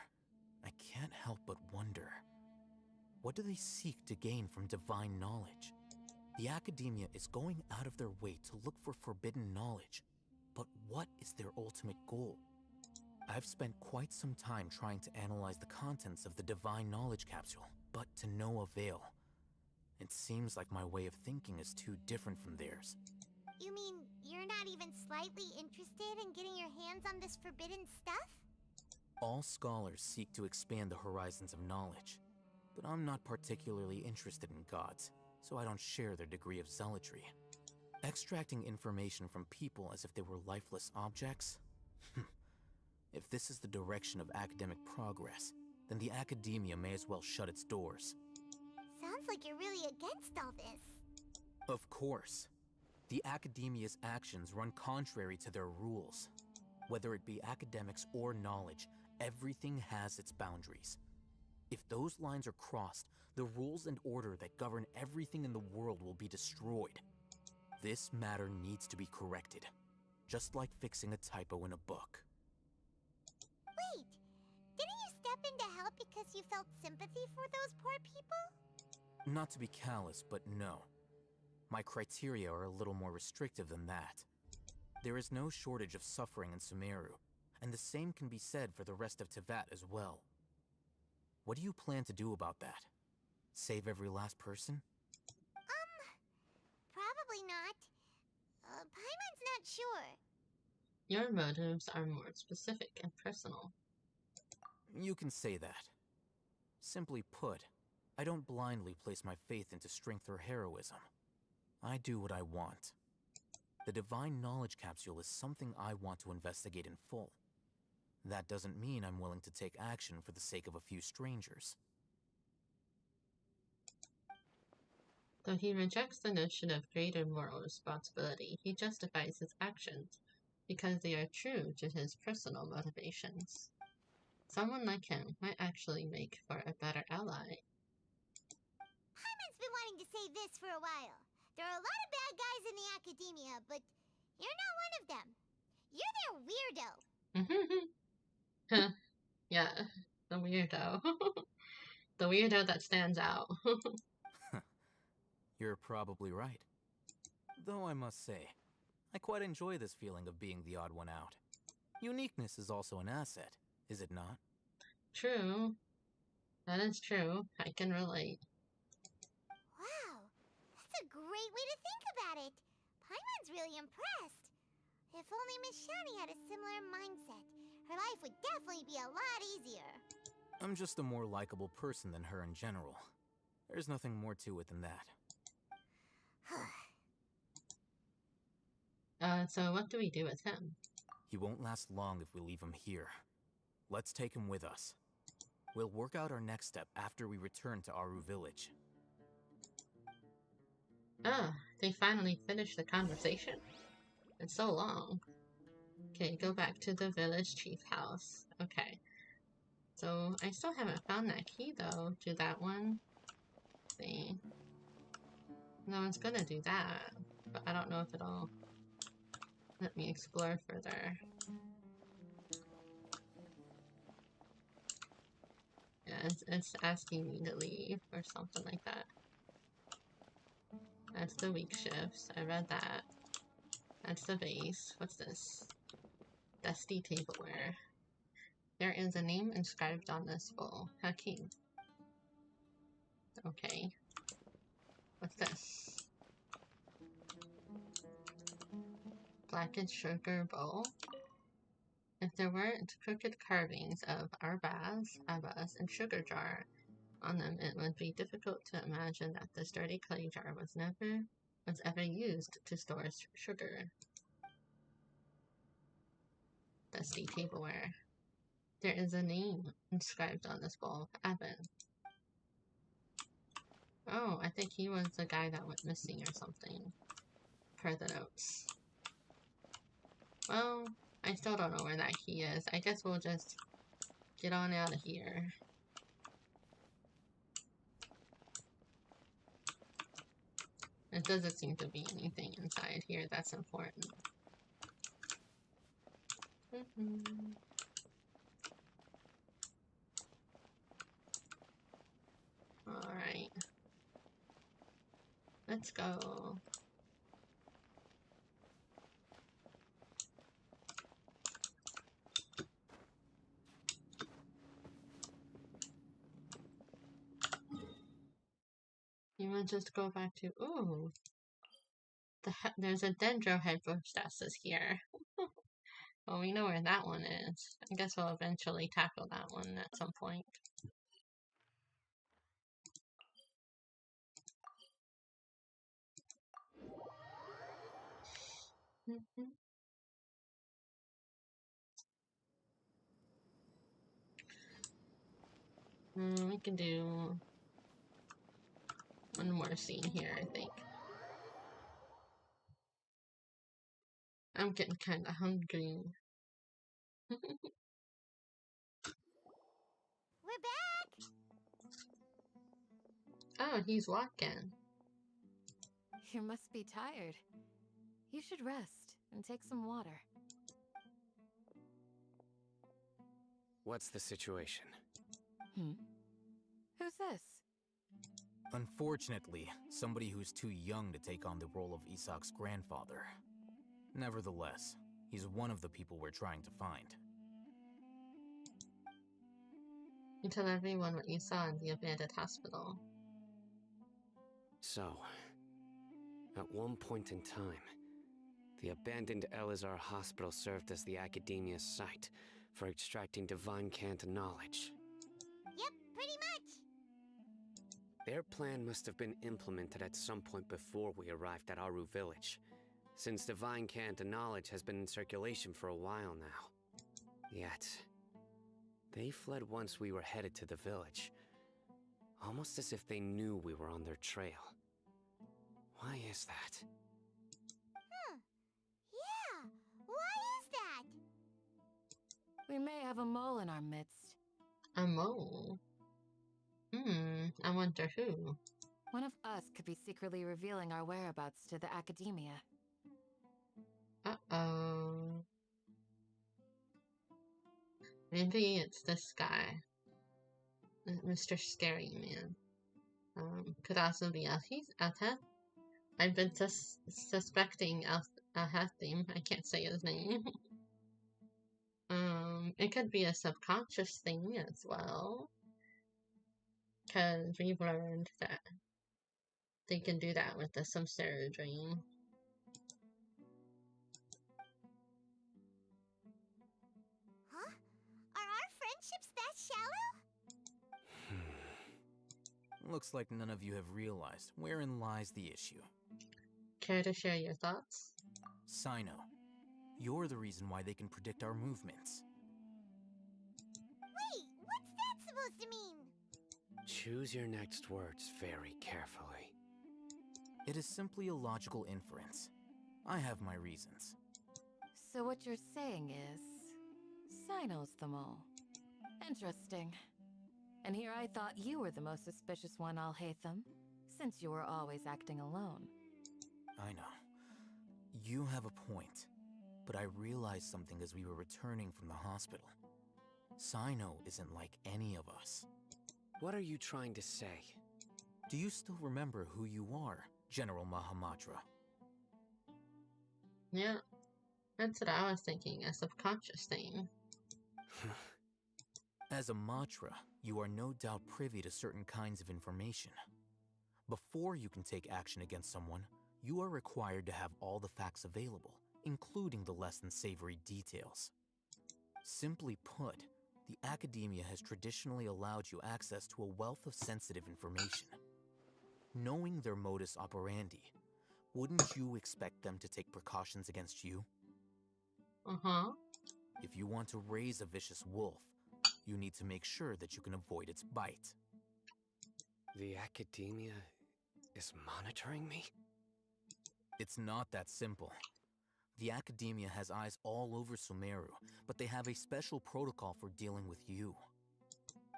I can't help but wonder, what do they seek to gain from divine knowledge? The academia is going out of their way to look for forbidden knowledge, but what is their ultimate goal? I've spent quite some time trying to analyze the contents of the divine knowledge capsule, but to no avail. It seems like my way of thinking is too different from theirs. You mean you're not even slightly interested in getting your hands on this forbidden stuff? All scholars seek to expand the horizons of knowledge. but I'm not particularly interested in gods, so I don't share their degree of zealotry. Extracting information from people as if they were lifeless objects? If this is the direction of academic progress, then the academia may as well shut its doors. Sounds like you're really against all this. Of course. The academia's actions run contrary to their rules. Whether it be academics or knowledge, everything has its boundaries. If those lines are crossed, the rules and order that govern everything in the world will be destroyed. This matter needs to be corrected, just like fixing a typo in a book. Wait, didn't you step in to help because you felt sympathy for those poor people? Not to be callous, but no. My criteria are a little more restrictive than that. There is no shortage of suffering in Sumeru, and the same can be said for the rest of Teyvat as well. What do you plan to do about that? Save every last person? Probably not. Paimon's not sure. Your motives are more specific and personal. You can say that. Simply put, I don't blindly place my faith into strength or heroism. I do what I want. The Divine Knowledge Capsule is something I want to investigate in full. That doesn't mean I'm willing to take action for the sake of a few strangers. Though he rejects the notion of greater moral responsibility, he justifies his actions because they are true to his personal motivations. Someone like him might actually make for a better ally. Paimon's been wanting to say this for a while. There are a lot of bad guys in the academia, but you're not one of them. You're their weirdo. Yeah, the weirdo. The weirdo that stands out. You're probably right. Though I must say, I quite enjoy this feeling of being the odd one out. Uniqueness is also an asset, is it not? True. That is true. I can relate. Wow, that's a great way to think about it. Paimon's really impressed. If only Miss Shani had a similar mindset, her life would definitely be a lot easier. I'm just a more likable person than her in general. There's nothing more to it than that. So what do we do with him? He won't last long if we leave him here. Let's take him with us. We'll work out our next step after we return to Aru Village. Ah, they finally finished the conversation? It's so long. Okay, go back to the village chief house. Okay. So, I still haven't found that key, though, to that one thing. No one's gonna do that, but I don't know if it'll let me explore further. Yeah, it's asking me to leave or something like that. That's the weak shifts. I read that. That's the base. What's this? Dusty tableware. There is a name inscribed on this bowl. Hakim. Okay. What's this? Blackened sugar bowl. If there weren't crooked carvings of Arbaz, Abbas, and sugar jar on them, it would be difficult to imagine that this dirty clay jar was ever used to store sugar. Dusty tableware. There is a name inscribed on this bowl. Evan. Oh, I think he was the guy that went missing or something, per the notes. Well, I still don't know where that key is. I guess we'll just get on out of here. It doesn't seem to be anything inside here that's important. Alright. Let's go. You will just go back to, ooh. There's a Dendro Hypostasis here. Well, we know where that one is. I guess we'll eventually tackle that one at some point. We can do one more scene here, I think. I'm getting kind of hungry. We're back! Oh, he's walking. You must be tired. You should rest and take some water. What's the situation? Who's this? Unfortunately, somebody who's too young to take on the role of Isak's grandfather. Nevertheless, he's one of the people we're trying to find. You tell everyone what you saw in the abandoned hospital. So, at one point in time, the abandoned Elazar hospital served as the Academia's site for extracting divine cant knowledge. Yep, pretty much. Their plan must have been implemented at some point before we arrived at Aru village, since divine cant knowledge has been in circulation for a while now. Yet, they fled once we were headed to the village, almost as if they knew we were on their trail. Why is that? Yeah, why is that? We may have a mole in our midst. A mole? I wonder who. One of us could be secretly revealing our whereabouts to the Academia. Uh-oh. Maybe it's this guy. Mr. Scary Man. Could also be Altheth. I've been suspecting Althethim. I can't say his name. It could be a subconscious thing as well. Because we've learned that they can do that with the Samsara dream. Huh? Are our friendships that shallow? Looks like none of you have realized wherein lies the issue. Care to share your thoughts? Sino, you're the reason why they can predict our movements. Wait, what's that supposed to mean? Choose your next words very carefully. It is simply a logical inference. I have my reasons. So what you're saying is, Sino's the mole. Interesting. And here I thought you were the most suspicious one, Alhaitham, since you were always acting alone. I know. You have a point, but I realized something as we were returning from the hospital. Sino isn't like any of us. What are you trying to say? Do you still remember who you are, General Mahamatra? Yeah, that's what I was thinking, a subconscious thing. As a Matra, you are no doubt privy to certain kinds of information. Before you can take action against someone, you are required to have all the facts available, including the less than savory details. Simply put, the Academia has traditionally allowed you access to a wealth of sensitive information. Knowing their modus operandi, wouldn't you expect them to take precautions against you? Uh-huh. If you want to raise a vicious wolf, you need to make sure that you can avoid its bite. The Academia is monitoring me? It's not that simple. The Academia has eyes all over Sumeru, but they have a special protocol for dealing with you.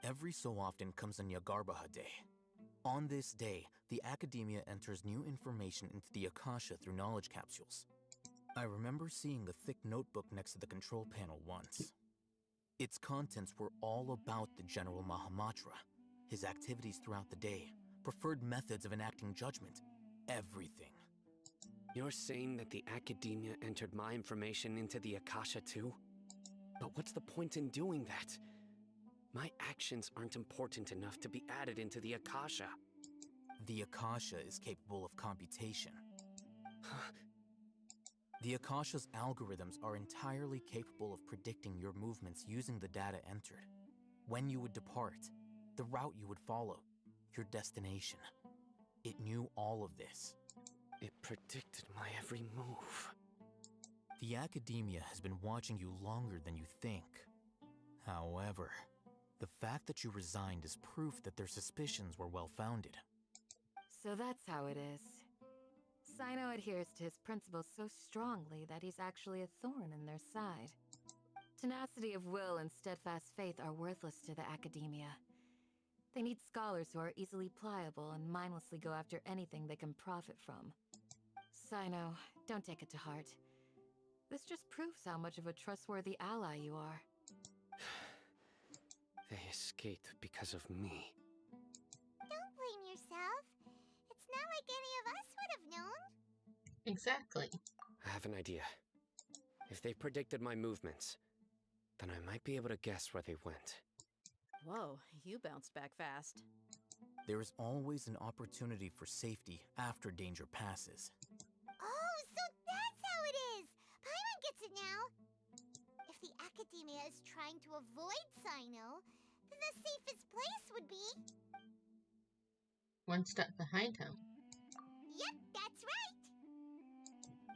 Every so often comes a Nyagarbaha Day. On this day, the Academia enters new information into the Akasha through knowledge capsules. I remember seeing the thick notebook next to the control panel once. Its contents were all about the General Mahamatra, his activities throughout the day, preferred methods of enacting judgment, everything. You're saying that the Academia entered my information into the Akasha too? But what's the point in doing that? My actions aren't important enough to be added into the Akasha. The Akasha is capable of computation. The Akasha's algorithms are entirely capable of predicting your movements using the data entered. When you would depart, the route you would follow, your destination. It knew all of this. It predicted my every move. The Academia has been watching you longer than you think. However, the fact that you resigned is proof that their suspicions were well-founded. So that's how it is. Sino adheres to his principles so strongly that he's actually a thorn in their side. Tenacity of will and steadfast faith are worthless to the Academia. They need scholars who are easily pliable and mindlessly go after anything they can profit from. Sino, don't take it to heart. This just proves how much of a trustworthy ally you are. They escaped because of me. Don't blame yourself. It's not like any of us would have known. Exactly. I have an idea. If they predicted my movements, then I might be able to guess where they went. Whoa, you bounced back fast. There is always an opportunity for safety after danger passes. Oh, so that's how it is! Paimon gets it now! If the Academia is trying to avoid Sino, then the safest place would be... One step behind him. Yep, that's right!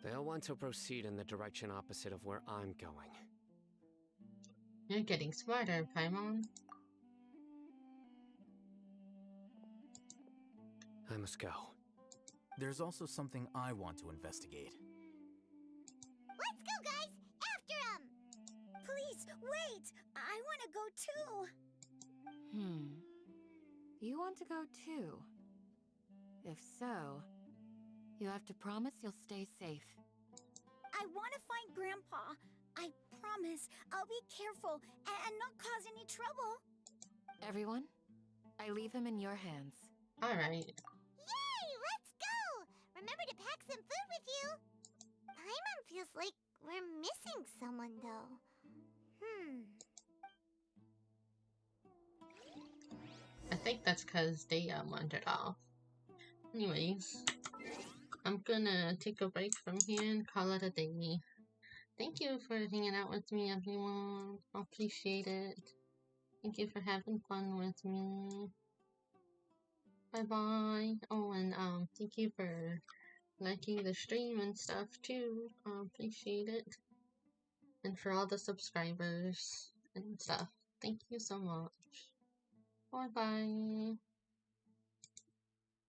They'll want to proceed in the direction opposite of where I'm going. You're getting smarter, Paimon. I must go. There's also something I want to investigate. Let's go, guys! After him! Please, wait! I want to go too! You want to go too? If so, you have to promise you'll stay safe. I want to find Grandpa. I promise I'll be careful and not cause any trouble. Everyone, I leave him in your hands. Alright. Yay! Let's go! Remember to pack some food with you! Paimon feels like we're missing someone, though. I think that's because they wandered off. Anyways, I'm gonna take a break from here and call it a day. Thank you for hanging out with me, everyone. I appreciate it. Thank you for having fun with me. Bye-bye. Oh, and thank you for liking the stream and stuff too. I appreciate it. And for all the subscribers and stuff. Thank you so much. Bye-bye.